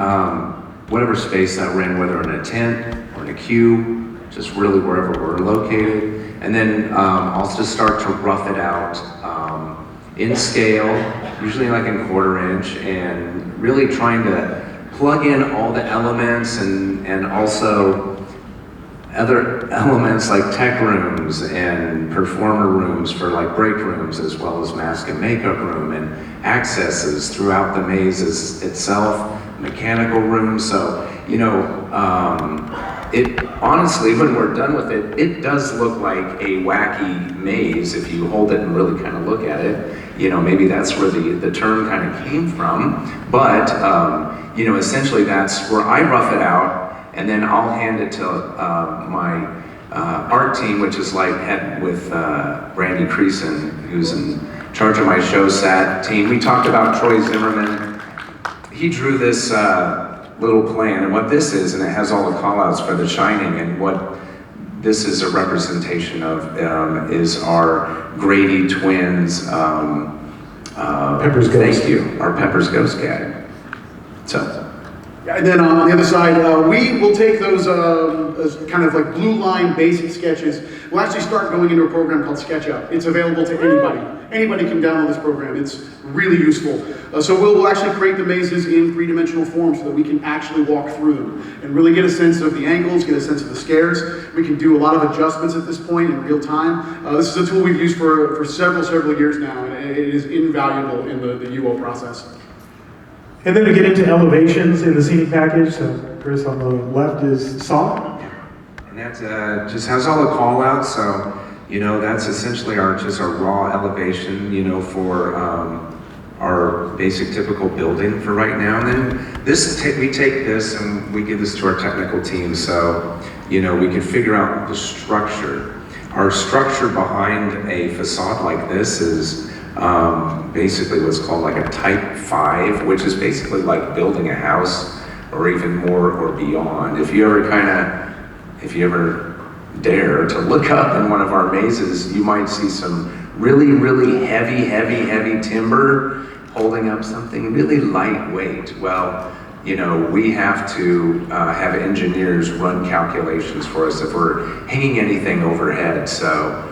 Speaker 3: whatever space that we're in, whether in a tent or in a queue, just really wherever we're located. And then I'll just start to rough it out in scale, usually like in 1/4 inch, and really trying to plug in all the elements and also other elements like tech rooms and performer rooms for like break rooms, as well as mask and makeup room and accesses throughout the maze itself, mechanical rooms. So, you know, it honestly, when we're done with it, it does look like a wacky maze if you hold it and really kind of look at it. You know, maybe that's where the term kind of came from. But, you know, essentially that's where I rough it out, and then I'll hand it to my art team, which is like head with Brandy Creason, who's in charge of my show set team. We talked about Troy Zimmerman. He drew this little plan, and what this is, and it has all the call-outs for The Shining, and what this is a representation of is our Grady twins.
Speaker 2: Pepper's Ghost.
Speaker 3: Thank you, our Pepper's Ghost gag. So.
Speaker 4: And then on the other side, we will take those as kind of like blue line basic sketches. We'll actually start going into a program called SketchUp. It's available to anybody. Anybody can download this program. It's really useful. So we'll actually create the mazes in 3-dimensional form so that we can actually walk through them and really get a sense of the angles, get a sense of the scares. We can do a lot of adjustments at this point in real time. This is a tool we've used for several years now, and it is invaluable in the UO process.
Speaker 2: And then to get into elevations in the scenic package, so Chris on the left is Saw.
Speaker 3: And that just has all the call outs, so, you know, that's essentially just our raw elevation, you know, for our basic typical building for right now. And then we take this and we give this to our technical team, so, you know, we can figure out the structure. Our structure behind a facade like this is basically what's called like a type 5, which is basically like building a house or even more or beyond. If you ever dare to look up in one of our mazes, you might see some really heavy timber holding up something really lightweight. Well, you know, we have to have engineers run calculations for us if we're hanging anything overhead. So,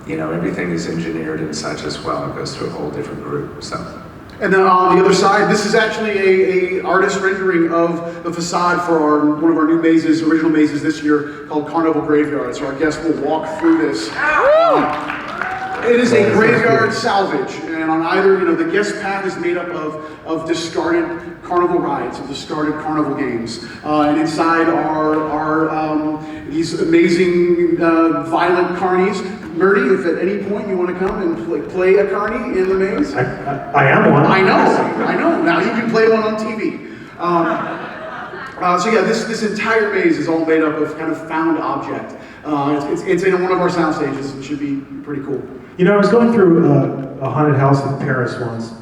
Speaker 3: you know, everything is engineered and such as well. It goes to a whole different group. So.
Speaker 4: And then on the other side, this is actually a artist rendering of the facade for one of our new mazes, original mazes this year, called Carnival Graveyard. So our guests will walk through this. It is a graveyard salvage, and on either, you know, the guest path is made up of discarded carnival rides, of discarded carnival games, and inside are these amazing violent carnies. Murdy, if at any point you want to come and play a carny in the maze.
Speaker 2: I am one.
Speaker 4: I know. Now you can play one on TV. So yeah, this entire maze is all made up of kind of found object. It's in one of our sound stages. It should be pretty cool.
Speaker 2: You know, I was going through a haunted house in Paris once.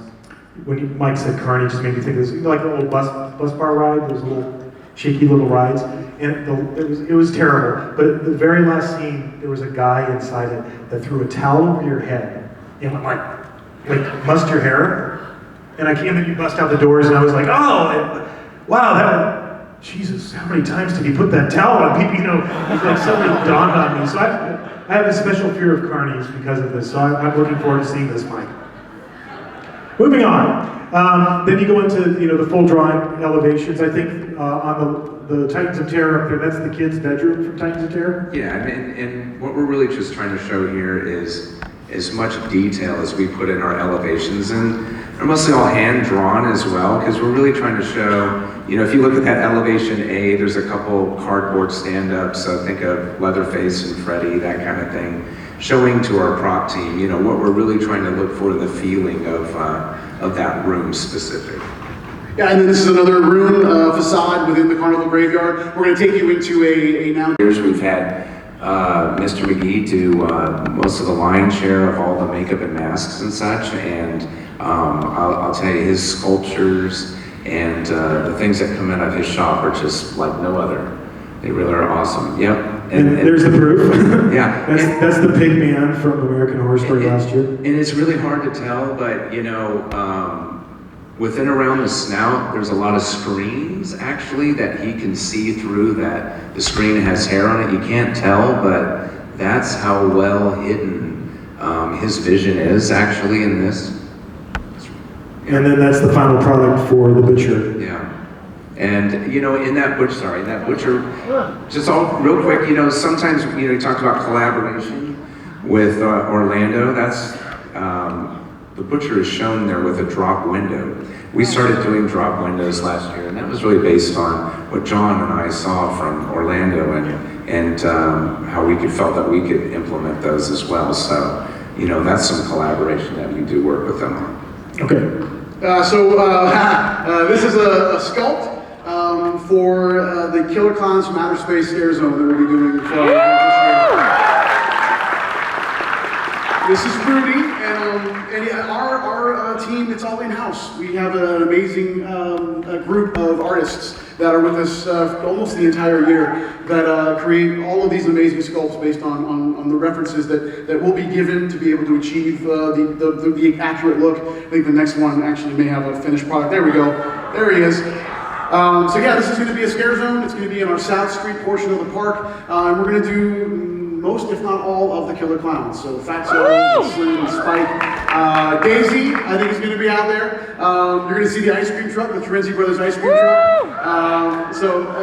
Speaker 2: When Mike said carny, it just made me think of this, like the old bus bar ride, those little shaky little rides. And it was terrible. But at the very last scene, there was a guy inside it that threw a towel over your head and went like mussed your hair. And then you bust out the doors, and I was like, oh, wow, Jesus, how many times did he put that towel on people? You know, it like suddenly dawned on me. So I have a special fear of carnies because of this. So I'm looking forward to seeing this, Mike. Moving on. Then you go into, you know, the full drawing elevations. I think on the Titans of Terror up there, that's the kids' bedroom from Titans of Terror?
Speaker 3: Yeah, and what we're really just trying to show here is as much detail as we put in our elevations. And They're mostly all hand drawn as well, because we're really trying to show, if you look at that elevation A, there's a couple cardboard stand-ups, so think of Leatherface and Freddy, that kind of thing, showing to our prop team, what we're really trying to look for in the feeling of that room specific.
Speaker 4: Yeah, and then this is another room facade within the Carnival Graveyard. We're going to take you into a now.
Speaker 3: Years we've had Mr. McGee do most of the lion's share of all the makeup and masks and such, and I'll tell you, his sculptures and the things that come out of his shop are just like no other. They really are awesome. Yep.
Speaker 2: And there's the proof.
Speaker 3: Yeah.
Speaker 2: That's the pig man from American Horror Story last year.
Speaker 3: And it's really hard to tell, but within around the snout, there's a lot of screens actually that he can see through, that the screen has hair on it. You can't tell, but that's how well hidden his vision is actually in this.
Speaker 2: And then that's the final product for the butcher.
Speaker 3: Yeah. And in that butcher, just all real quick, sometimes you talked about collaboration with Orlando. That's the butcher is shown there with a drop window. We started doing drop windows last year, and that was really based on what John and I saw from Orlando, and how we felt that we could implement those as well. So that's some collaboration that we do work with them on.
Speaker 2: Okay.
Speaker 4: This is a sculpt for the Killer Clowns from Outer Space Scare Zone that we'll be doing this year. This is Rudy, and our team, it's all in-house. We have an amazing group of artists that are with us almost the entire year that create all of these amazing sculpts based on the references that will be given to be able to achieve the accurate look. I think the next one actually may have a finished product. There we go. There he is. This is going to be a scare zone. It's going to be in our South Street portion of the park. And we're going to do most, if not all, of the Killer Clowns. So Fatso, Slim, Spike, Daisy, I think is going to be out there. You're going to see the ice cream truck, the Terenzi Brothers ice cream truck.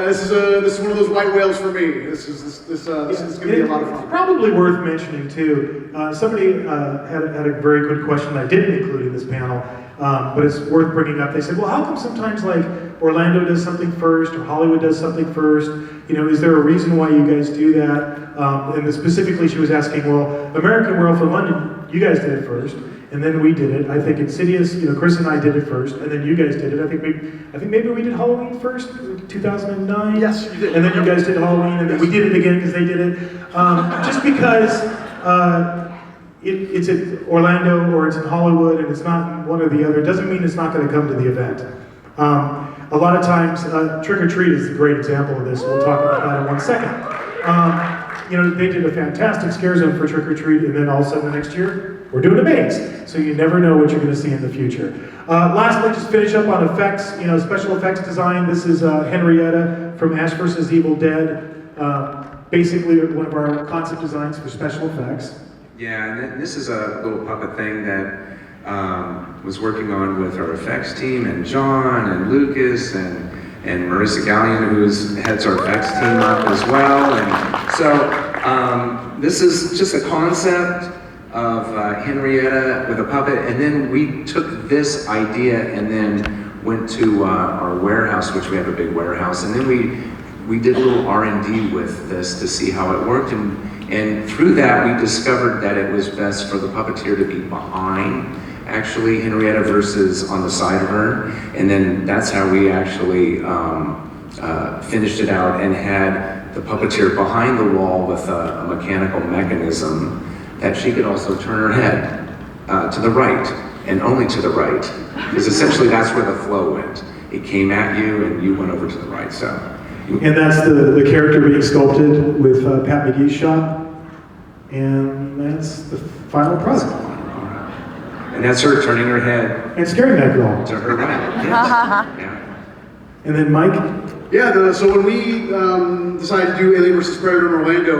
Speaker 4: This is one of those white whales for me. This is going to be a lot of fun.
Speaker 2: It's probably worth mentioning too. Somebody had a very good question that I didn't include in this panel, but it's worth bringing up. They said, well, how come sometimes like Orlando does something first or Hollywood does something first? Is there a reason why you guys do that? And specifically she was asking, well, American Werewolf in London, you guys did it first, and then we did it. I think Insidious, Chris and I did it first, and then you guys did it. I think maybe we did Halloween first, 2009.
Speaker 4: Yes, you did.
Speaker 2: And then you guys did Halloween, and then we did it again because they did it. Just because it's in Orlando or it's in Hollywood and it's not one or the other doesn't mean it's not going to come to the event. A lot of times, Trick or Treat is a great example of this. We'll talk about that in 1 second. They did a fantastic scare zone for Trick or Treat, and then all of a sudden the next year, we're doing a maze. So you never know what you're going to see in the future. Lastly, just finish up on effects, special effects design. This is Henrietta from Ash vs. Evil Dead. Basically one of our concept designs for special effects.
Speaker 3: Yeah, and this is a little puppet thing that was working on with our effects team, and John and Lucas and Marissa Gallion, who heads our effects team up as well. And so this is just a concept of Henrietta with a puppet, and then we took this idea and then went to our warehouse, which we have a big warehouse, and then we did a little R&D with this to see how it worked, and through that we discovered that it was best for the puppeteer to be behind actually Henrietta versus on the side of her, and then that's how we actually finished it out and had the puppeteer behind the wall with a mechanical mechanism that she could also turn her head to the right, and only to the right, because essentially that's where the flow went. It came at you and you went over to the right, so.
Speaker 2: And that's the character being sculpted with Pat McGee's shop, and that's the final product.
Speaker 3: And that's her turning her head
Speaker 2: and scaring that girl
Speaker 3: to her right. Yes. Yeah.
Speaker 2: And then Mike?
Speaker 4: Yeah, so when we decided to do Alien vs. Predator in Orlando,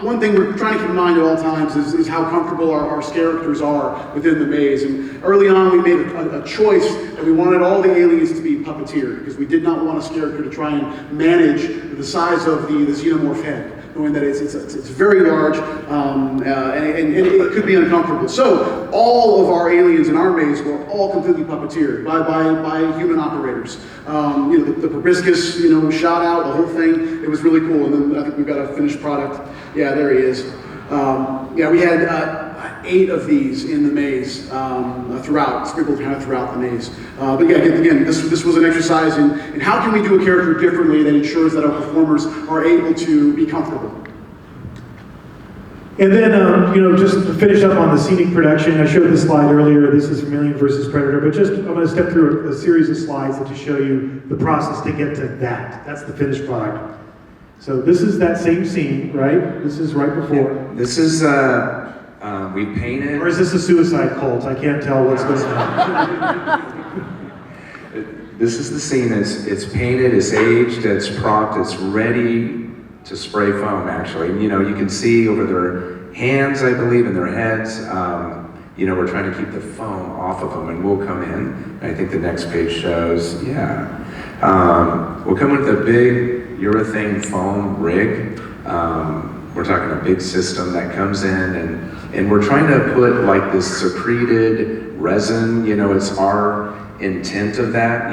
Speaker 4: one thing we're trying to keep in mind at all times is how comfortable our characters are within the maze. And early on, we made a choice that we wanted all the aliens to be puppeteered, because we did not want a character to try and manage the size of the xenomorph head. knowing that it's very large, and it could be uncomfortable. So all of our aliens in our maze were all completely puppeteered by human operators. The proboscis, shot out, the whole thing. It was really cool. And then I think we've got a finished product. Yeah, there he is. We had 8 of these in the maze sprinkled kind of throughout the maze. But yeah, again, this was an exercise in how can we do a character differently that ensures that our performers are able to be comfortable.
Speaker 2: And then, just to finish up on the scenic production, I showed this slide earlier. This is from Alien vs. Predator, but I'm going to step through a series of slides that just show you the process to get to that. That's the finished product. So this is that same scene, right? This is right before.
Speaker 3: Yeah. This is, we painted.
Speaker 2: Or is this a suicide cult? I can't tell what's going on.
Speaker 3: This is the scene. It's painted, it's aged, it's propped, it's ready to spray foam, actually. You can see over their hands, I believe, and their heads. We're trying to keep the foam off of them, and we'll come in. I think the next page shows, we'll come with a big urethane foam rig. We're talking a big system that comes in, and we're trying to put like this secreted resin, it's our intent of that,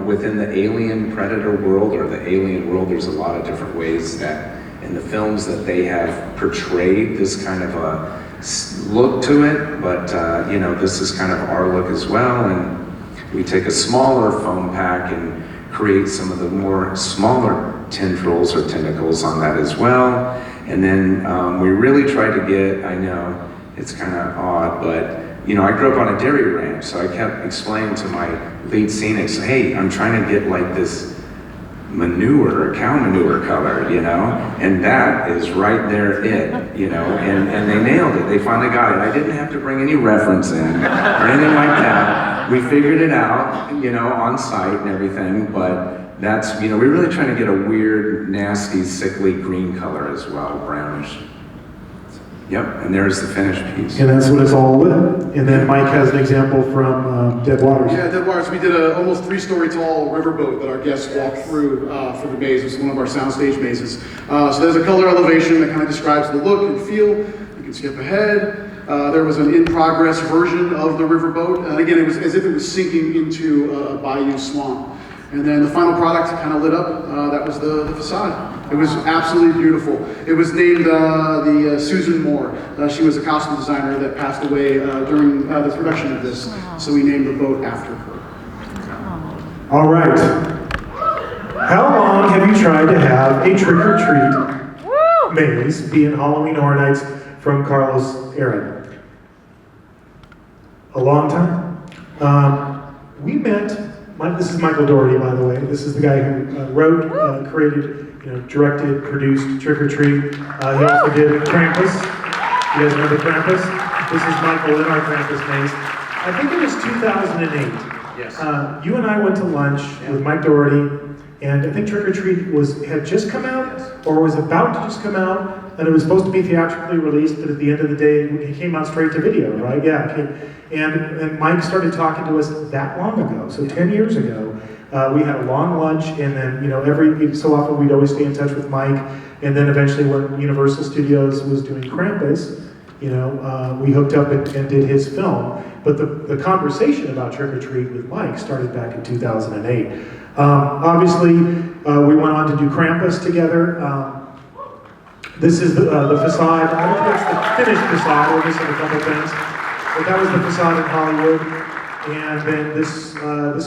Speaker 3: within the alien predator world or the alien world. There's a lot of different ways that in the films that they have portrayed this kind of a look to it, but this is kind of our look as well. And we take a smaller foam pack and create some of the more smaller tendrils or tentacles on that as well. And then we really try to get, I know it's kind of odd, but I grew up on a dairy ranch, so I kept explaining to my lead scenics, hey, I'm trying to get like this manure, cow manure color, and that is right there and they nailed it. They finally got it. I didn't have to bring any reference in or anything like that. We figured it out, on site and everything, but that's, we're really trying to get a weird, nasty, sickly green color as well, brownish. Yep, and there's the finished piece.
Speaker 2: And that's what it's all with. And then Mike has an example from Dead Waters.
Speaker 4: Yeah, Dead Waters. We did a almost 3-story tall riverboat that our guests walked through for the maze. It's one of our soundstage mazes. So there's a color elevation that kind of describes the look and feel. You can skip ahead. There was an in-progress version of the riverboat. And again, it was as if it was sinking into a bayou swamp. And then the final product kind of lit up. That was the facade. It was absolutely beautiful. It was named the Susan Moore. She was a costume designer that passed away during the production of this. So we named the boat after her.
Speaker 2: All right. How long have you tried to have a trick-or-treat maze be in Halloween Horror Nights from Carlos' era? A long time. We met, this is Michael Doherty, by the way. This is the guy who wrote, created, directed, produced Trick or Treat. He also did Krampus. You guys remember Krampus? This is Michael in our Krampus maze. I think it was 2008.
Speaker 3: Yes.
Speaker 2: You and I went to lunch with Mike Doherty, and I think Trick or Treat had just come out, or was about to just come out, and it was supposed to be theatrically released, but at the end of the day, it came out straight to video, right? Yeah. And Mike started talking to us that long ago, so 10 years ago. We had a long lunch, and then every so often we'd always stay in touch with Mike. And then eventually, when Universal Studios was doing Krampus, we hooked up and did his film. But the conversation about Trick or Treat with Mike started back in 2008. Obviously, we went on to do Krampus together. This is the facade. I don't think that's the finished facade. We're missing a couple things, but that was the facade in Hollywood. And then this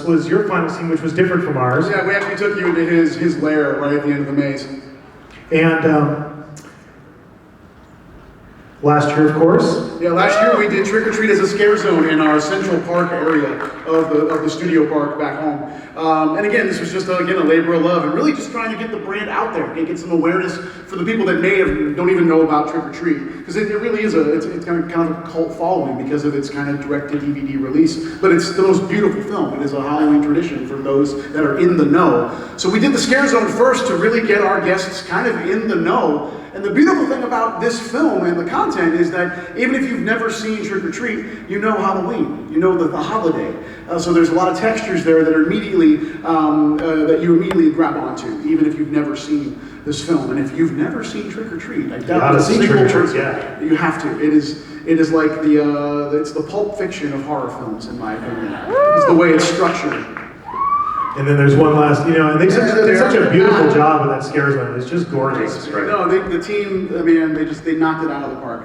Speaker 2: was your final scene, which was different from ours.
Speaker 4: Yeah, we actually took you into his lair right at the end of the maze.
Speaker 2: And last year, of course.
Speaker 4: Yeah, last year we did Trick or Treat as a scare zone in our Central Park area of the studio park back home. And again, this was just a labor of love and really just trying to get the brand out there and get some awareness for the people that don't even know about Trick or Treat, because it really is it's kind of a cult following because of its kind of direct-to-DVD release. But it's the most beautiful film. It is a Halloween tradition for those that are in the know. So we did the scare zone first to really get our guests kind of in the know. And the beautiful thing about this film and the content is that even if you've never seen Trick or Treat, you know Halloween, you know the holiday. So there's a lot of textures there that are immediately, that you immediately grab onto, even if you've never seen this film. And if you've never seen Trick or Treat, I doubt
Speaker 2: to see Trick or Treat, yeah.
Speaker 4: You have to. It is like it's the Pulp Fiction of horror films, in my opinion. It's the way it's structured.
Speaker 2: And then there's one last, you know, and they did such a beautiful job with that scare zone. It's just gorgeous.
Speaker 3: Right.
Speaker 4: No, the team, I mean, they knocked it out of the park.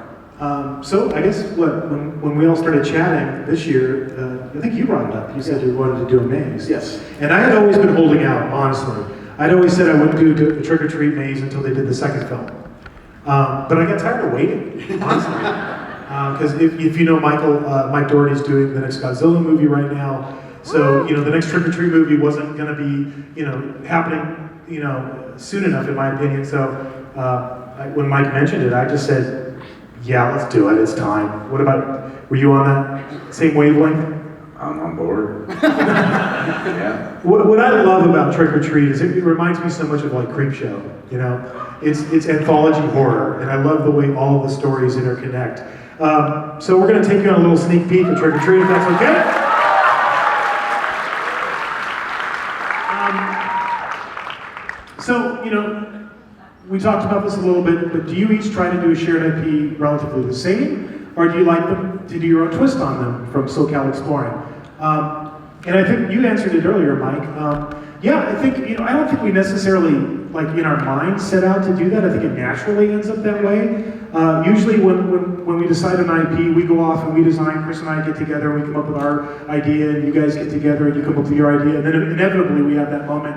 Speaker 2: So I guess when we all started chatting this year, I think you brought it up. You said you wanted to do a maze.
Speaker 4: Yes.
Speaker 2: And I had always been holding out, honestly. I'd always said I wouldn't do a Trick or Treat maze until they did the second film. But I got tired of waiting, honestly. Because if you know Mike Doherty's doing the next Godzilla movie right now. So, you know, the next Trick or Treat movie wasn't going to be, you know, happening, you know, soon enough, in my opinion. So when Mike mentioned it, I just said, yeah, let's do it. It's time. What about, were you on that same wavelength?
Speaker 3: I'm on board. Yeah.
Speaker 2: What I love about Trick or Treat is it reminds me so much of like Creepshow. You know, it's anthology horror, and I love the way all of the stories interconnect. So we're going to take you on a little sneak peek at Trick or Treat, if that's okay. So, you know, we talked about this a little bit, but do you each try to do a shared IP relatively the same, or do you like them to do your own twist on them from SoCal Exploring? And I think you answered it earlier, Mike. Yeah, I think, you know, I don't think we necessarily, like, in our minds set out to do that. I think it naturally ends up that way. Usually when we decide an IP, we go off and we design, Chris and I get together, and we come up with our idea, and you guys get together and you come up with your idea, and then inevitably we have that moment,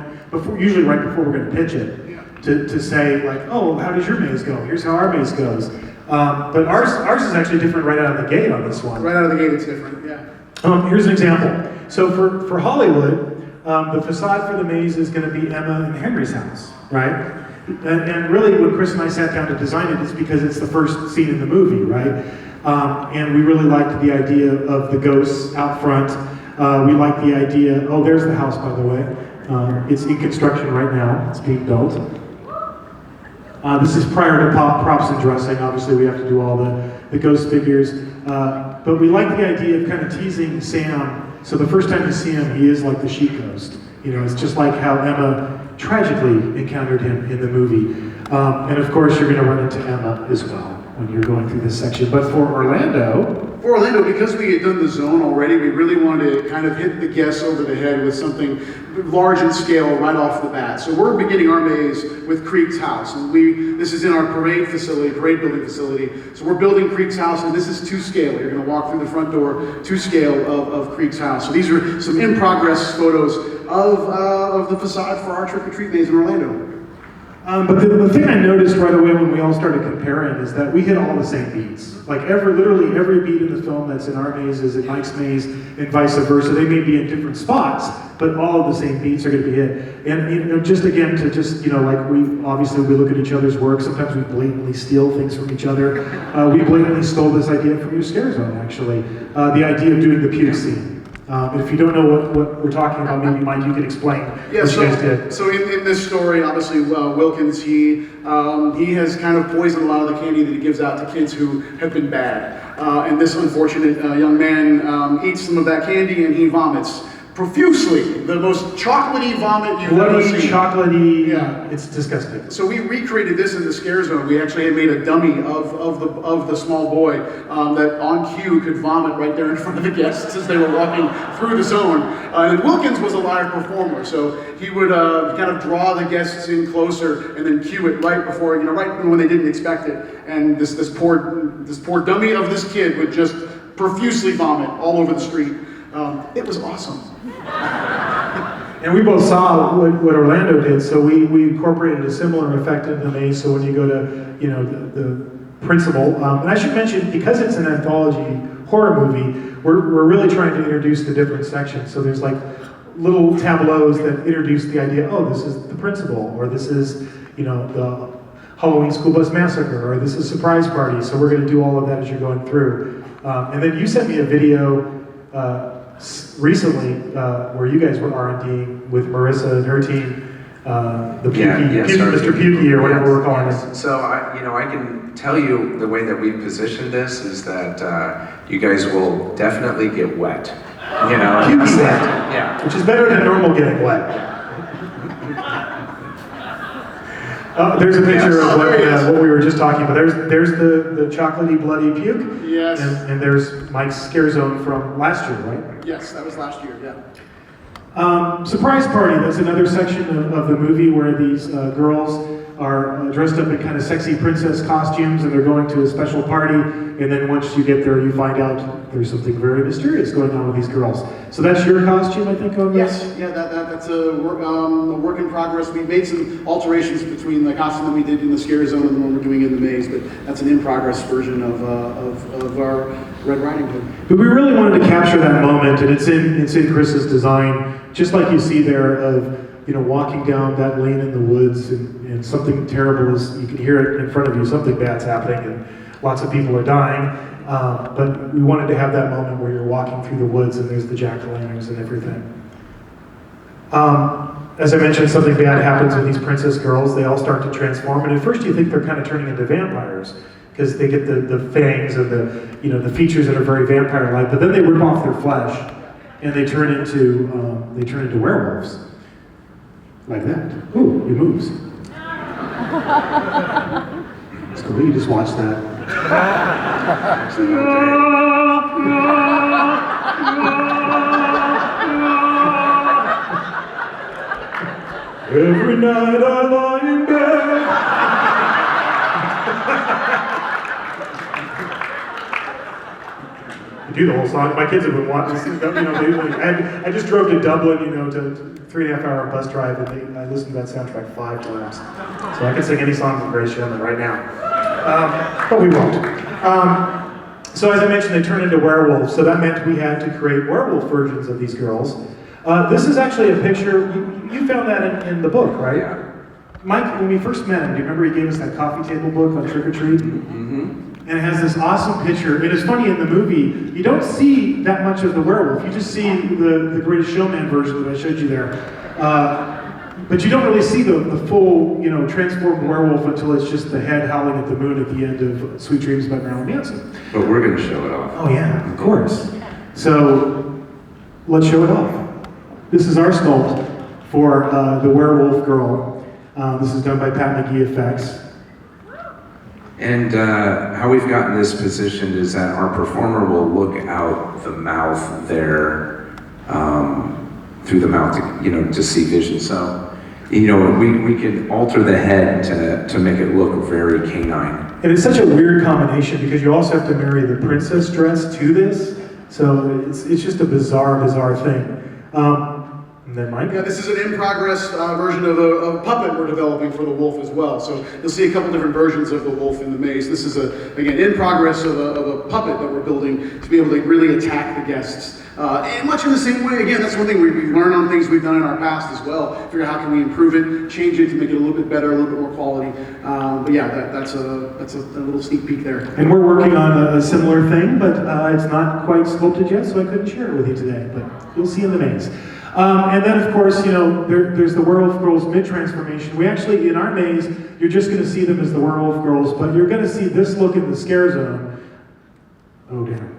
Speaker 2: usually right before we're going to pitch it, to say, like, oh, how does your maze go? Here's how our maze goes. But ours is actually different right out of the gate on this one.
Speaker 4: Right out of the gate, it's different, yeah.
Speaker 2: Here's an example. So for Hollywood, the facade for the maze is going to be Emma and Henry's house, right? And really, when Chris and I sat down to design it, it's because it's the first scene in the movie, right? And we really liked the idea of the ghosts out front. We liked the idea, oh, there's the house, by the way. It's in construction right now. It's being built. This is prior to props and dressing. Obviously, we have to do all the ghost figures. But we like the idea of kind of teasing Sam. So the first time you see him, he is like the she ghost. You know, it's just like how Emma tragically encountered him in the movie. And of course, you're going to run into Emma as well when you're going through this section. But for Orlando,
Speaker 4: because we had done the zone already, we really wanted to kind of hit the guests over the head with something large in scale right off the bat. So we're beginning our maze with Creek's house. And this is in our parade building facility. So we're building Creek's house, and this is to scale. You're going to walk through the front door to scale of Creek's house. So these are some in-progress photos of the facade for our trick-or-treat maze in Orlando.
Speaker 2: But the thing I noticed right away when we all started comparing is that we hit all the same beats. Like literally every beat in the film that's in our maze is in Mike's maze, and vice versa. They may be in different spots, but all of the same beats are going to be hit. And you know, just again to just, you know, like we look at each other's work. Sometimes we blatantly steal things from each other. We blatantly stole this idea from your scare zone, actually. The idea of doing the puke scene. If you don't know what we're talking about, maybe Mike, you can explain what you guys did.
Speaker 4: So in this story, obviously, Wilkins, he has kind of poisoned a lot of the candy that he gives out to kids who have been bad. And this unfortunate young man eats some of that candy and he vomits profusely. The most chocolatey vomit you've ever seen.
Speaker 2: Chocolatey, yeah. It's disgusting.
Speaker 4: So we recreated this in the scare zone. We actually had made a dummy of the small boy that on cue could vomit right there in front of the guests as they were walking through the zone. And Wilkins was a live performer, so he would kind of draw the guests in closer and then cue it right before, you know, right when they didn't expect it. And this poor dummy of this kid would just profusely vomit all over the street. It was awesome.
Speaker 2: And we both saw what Orlando did, so we incorporated a similar effect in the maze. So when you go to, you know, the principal, and I should mention, because it's an anthology horror movie, we're really trying to introduce the different sections. So there's like little tableaus that introduce the idea, oh, this is the principal, or this is, you know, the Halloween school bus massacre, or this is surprise party. So we're going to do all of that as you're going through. And then you sent me a video recently where you guys were R&Ding with Marissa and her team the Pukey, Mr. Pukey or whatever we're calling it.
Speaker 3: So I can tell you the way that we've positioned this is that you guys will definitely get wet.
Speaker 2: Pukey wet,
Speaker 3: yeah,
Speaker 2: which is better than normal getting wet. There's a picture of what we were just talking about. There's the chocolatey bloody puke.
Speaker 4: Yes.
Speaker 2: And there's Mike's scare zone from last year, right?
Speaker 4: Yes, that was last year, yeah.
Speaker 2: Surprise party, that's another section of the movie where these girls are dressed up in kind of sexy princess costumes and they're going to a special party, and then once you get there you find out there's something very mysterious going on with these girls. So that's your costume, I think, on this?
Speaker 4: Yes, yeah, that's a work in progress. We made some alterations between the costume that we did in the scare zone and the one we're doing in the maze, but that's an in-progress version of our Red Riding Hood.
Speaker 2: But we really wanted to capture that moment, and it's in Chris's design, just like you see there of walking down that lane in the woods, and something terrible is, you can hear it in front of you, something bad's happening, and lots of people are dying. But we wanted to have that moment where you're walking through the woods and there's the jack-o'-lanterns and everything. As I mentioned, something bad happens with these princess girls. They all start to transform, and at first you think they're kind of turning into vampires because they get the fangs and the features that are very vampire-like. But then they rip off their flesh and they turn into werewolves. Like that. Ooh, he moves. So you just watch that. Every night I lie in bed. I do the whole song. My kids have been watching. I just drove to Dublin, to 3.5 hour bus drive, and I listened to that soundtrack 5 times. So I can sing any song from Grace Shelley right now, but we won't. So as I mentioned, they turn into werewolves. So that meant we had to create werewolf versions of these girls. This is actually a picture. You found that in the book, right?
Speaker 3: Yeah.
Speaker 2: Mike, when we first met him, do you remember he gave us that coffee table book on trick or treat?
Speaker 3: Mm-hmm.
Speaker 2: And it has this awesome picture. It is funny, in the movie, you don't see that much of the werewolf. You just see the Greatest Showman version that I showed you there. But you don't really see the full, transformed werewolf until it's just the head howling at the moon at the end of Sweet Dreams by Marilyn Manson.
Speaker 3: But we're going to show it off.
Speaker 2: Oh yeah, of course. So let's show it off. This is our sculpt for the werewolf girl. This is done by Pat McGee Effects.
Speaker 3: And how we've gotten this positioned is that our performer will look out the mouth there, through the mouth, to see vision. So, we can alter the head to make it look very canine.
Speaker 2: And it's such a weird combination because you also have to marry the princess dress to this. So it's just a bizarre thing. And then Mike?
Speaker 4: Yeah, this is an in-progress version of a puppet we're developing for the wolf as well. So you'll see a couple different versions of the wolf in the maze. This is, again, in progress of a puppet that we're building to be able to really attack the guests. And much in the same way, again, that's one thing we learn on things we've done in our past as well. Figure out how can we improve it, change it to make it a little bit better, a little bit more quality. But yeah, that's a little sneak peek there.
Speaker 2: And we're working on a similar thing, but it's not quite sculpted yet, so I couldn't share it with you today. But you'll see in the maze. And then, of course, there's the werewolf girls mid-transformation. We actually, in our maze, you're just going to see them as the werewolf girls, but you're going to see this look in the scare zone. Oh, damn.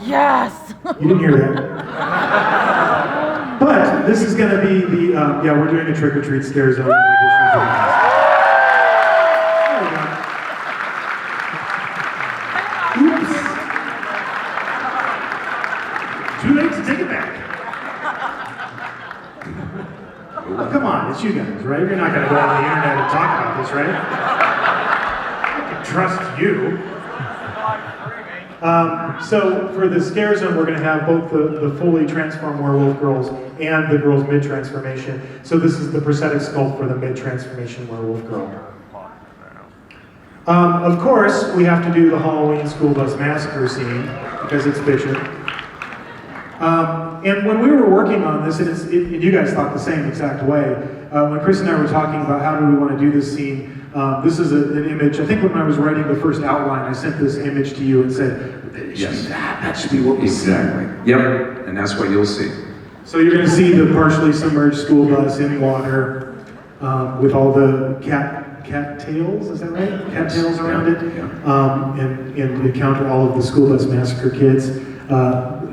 Speaker 5: Yes!
Speaker 2: You didn't hear that. But this is going to be the, we're doing a trick-or-treat scare zone. Oops. Too late to take it back. Oh, come on, it's you guys, right? You're not going to go on the internet and talk about this, right? I can trust you. So for the scare zone, we're going to have both the fully transformed werewolf girls and the girls mid-transformation. So this is the prosthetic sculpt for the mid-transformation werewolf girl. Of course, we have to do the Halloween school bus massacre scene because it's Bishop. And when we were working on this, and you guys thought the same exact way, when Chris and I were talking about how do we want to do this scene, this is an image. I think when I was writing the first outline, I sent this image to you and said,
Speaker 3: Yes.
Speaker 2: that should be what we see.
Speaker 3: Exactly. Yep, and that's what you'll see.
Speaker 2: So you're going to see the partially submerged school bus in water with all the cat tails, is that right? Cat tails around it, and encounter all of the school bus massacre kids.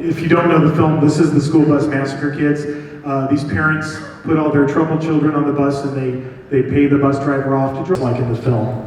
Speaker 2: If you don't know the film, this is the school bus massacre kids. These parents put all their troubled children on the bus and they pay the bus driver off to drive like in the film.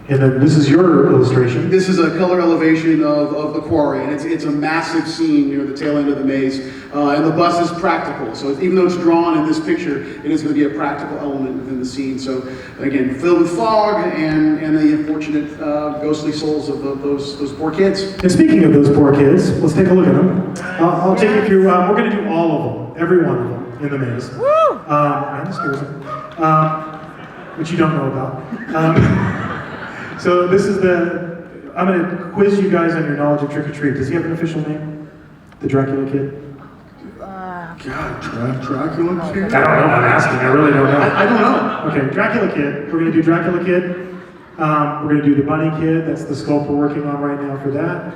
Speaker 2: And then this is your illustration.
Speaker 4: This is a color elevation of the quarry, and it's a massive scene near the tail end of the maze. And the bus is practical, so even though it's drawn in this picture, it is going to be a practical element within the scene. So again, filled with fog and the unfortunate ghostly souls of those poor kids.
Speaker 2: And speaking of those poor kids, let's take a look at them. I'll take you through, we're going to do all of them, every one of them in the maze. And the scares them, which you don't know about. So this is I'm going to quiz you guys on your knowledge of Trick or Treat. Does he have an official name? The Dracula Kid?
Speaker 4: God, Dracula Kid?
Speaker 2: I don't know, I'm asking, I really don't know.
Speaker 4: I don't know.
Speaker 2: Okay, Dracula Kid. We're going to do Dracula Kid. We're going to do the Bunny Kid. That's the sculpt we're working on right now for that.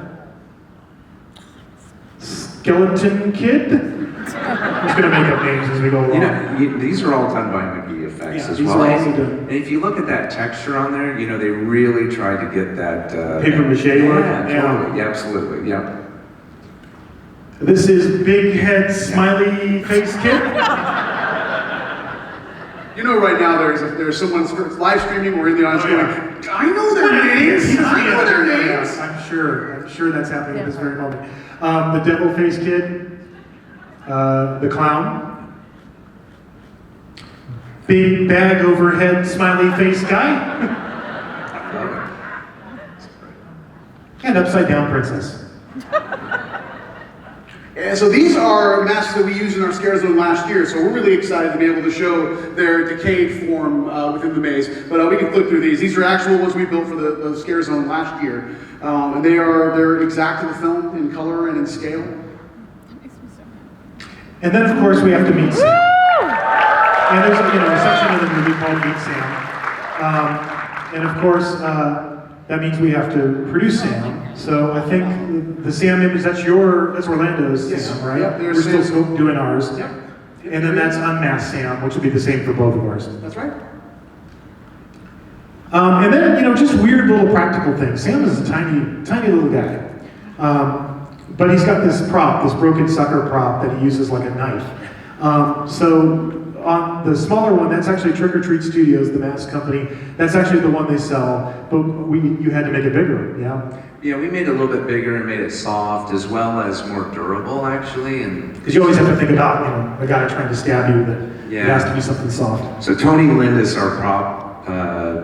Speaker 2: Skeleton Kid. I'm just going to make up names as we go along.
Speaker 3: You know, these are all done by McGee Effects as
Speaker 2: these
Speaker 3: well.
Speaker 2: are also done.
Speaker 3: And if you look at that texture on there, you know, they really tried to get that...
Speaker 2: Paper mache look?
Speaker 3: Yeah, totally. Yeah, absolutely, yeah.
Speaker 2: This is Big Head Smiley Face Kid.
Speaker 4: You know, right now there's someone live streaming or in the audience going, I know their names. I know their names.
Speaker 2: I'm sure that's happening at this very moment. The Devil Face Kid. The Clown. Big bag overhead smiley face guy. And Upside Down Princess.
Speaker 4: And so these are masks that we used in our Scare Zone last year, so we're really excited to be able to show their decayed form within the maze. But we can flip through these. These are actual ones we built for the Scare Zone last year. And they're exact to the film in color and in scale.
Speaker 2: And then, of course, we have to meet Sam. And there's a section of the movie called Meet Sam. And of course, that means we have to produce Sam. So I think the Sam image, that's Orlando's Sam, right?
Speaker 4: Yep,
Speaker 2: We're still doing ours.
Speaker 4: Yep.
Speaker 2: And then that's Unmasked Sam, which will be the same for both of ours.
Speaker 4: That's right.
Speaker 2: And then, just weird little practical things. Sam is a tiny, tiny little guy. But he's got this prop, this broken sucker prop that he uses like a knife. So on the smaller one, that's actually Trick or Treat Studios, the mask company. That's actually the one they sell, but you had to make it bigger, yeah?
Speaker 3: Yeah, we made it a little bit bigger and made it soft as well as more durable, actually. And
Speaker 2: Because you always have to think about, a guy trying to stab you, that it has to be something soft.
Speaker 3: So Tony Lindis, our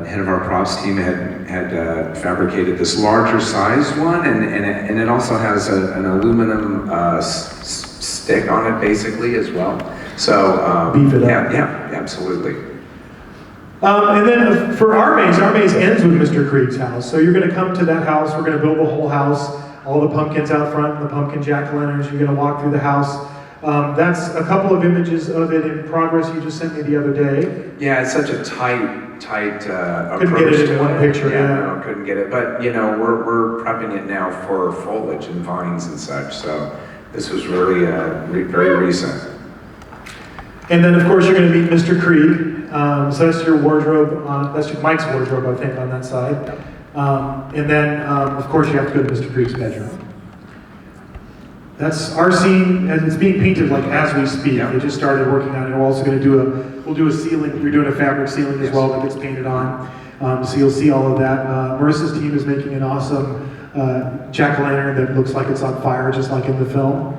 Speaker 3: head of our props team, had fabricated this larger sized one, and it also has an aluminum stick on it, basically, as well. So
Speaker 2: beef it up.
Speaker 3: Yeah, absolutely.
Speaker 2: And then for our maze ends with Mr. Krieg's house. So you're going to come to that house. We're going to build the whole house, all the pumpkins out front, the pumpkin jack-o'-lanterns. You're going to walk through the house. That's a couple of images of it in progress you just sent me the other day.
Speaker 3: Yeah, it's such a tight approach.
Speaker 2: Couldn't get it in one picture.
Speaker 3: No, couldn't get it. But we're prepping it now for foliage and vines and such. So this was really very recent.
Speaker 2: And then, of course, you're going to meet Mr. Krieg. So that's your wardrobe. That's Mike's wardrobe, I think, on that side. And then, of course, you have to go to Mr. Krieg's bedroom. That's our scene, and it's being painted like as we speak.
Speaker 3: Yeah.
Speaker 2: They just started working on it. We're also going to we'll do a ceiling. We're doing a fabric ceiling as well that gets painted on. So you'll see all of that. Marissa's team is making an awesome jack-o'-lantern that looks like it's on fire, just like in the film.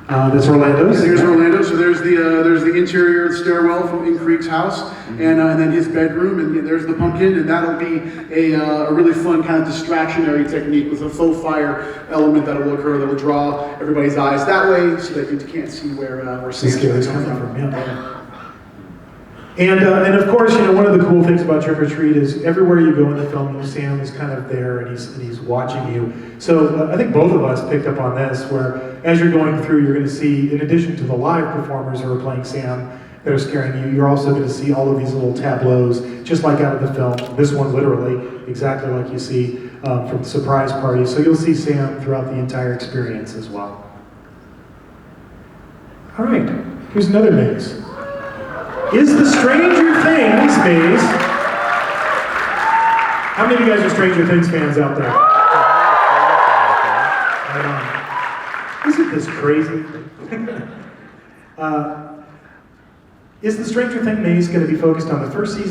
Speaker 2: That's Orlando's.
Speaker 4: Here's Orlando. So there's the interior stairwell in Krieg's house, and then his bedroom, and there's the pumpkin, and that'll be a really fun kind of distractionary technique with a faux fire element that'll occur that will draw everybody's eyes that way, so that you can't see where Santa's coming from.
Speaker 2: Yeah. And of course, one of the cool things about Trick or Treat is everywhere you go in the film, Sam is kind of there and he's watching you. So I think both of us picked up on this, where as you're going through, you're going to see, in addition to the live performers who are playing Sam that are scaring you, you're also going to see all of these little tableaus, just like out of the film. This one literally, exactly like you see from the surprise party. So you'll see Sam throughout the entire experience as well. All right, here's another maze. Is the Stranger Things maze? How many of you guys are Stranger Things fans out there? Isn't this crazy? Is the Stranger Things maze going to be focused on the first season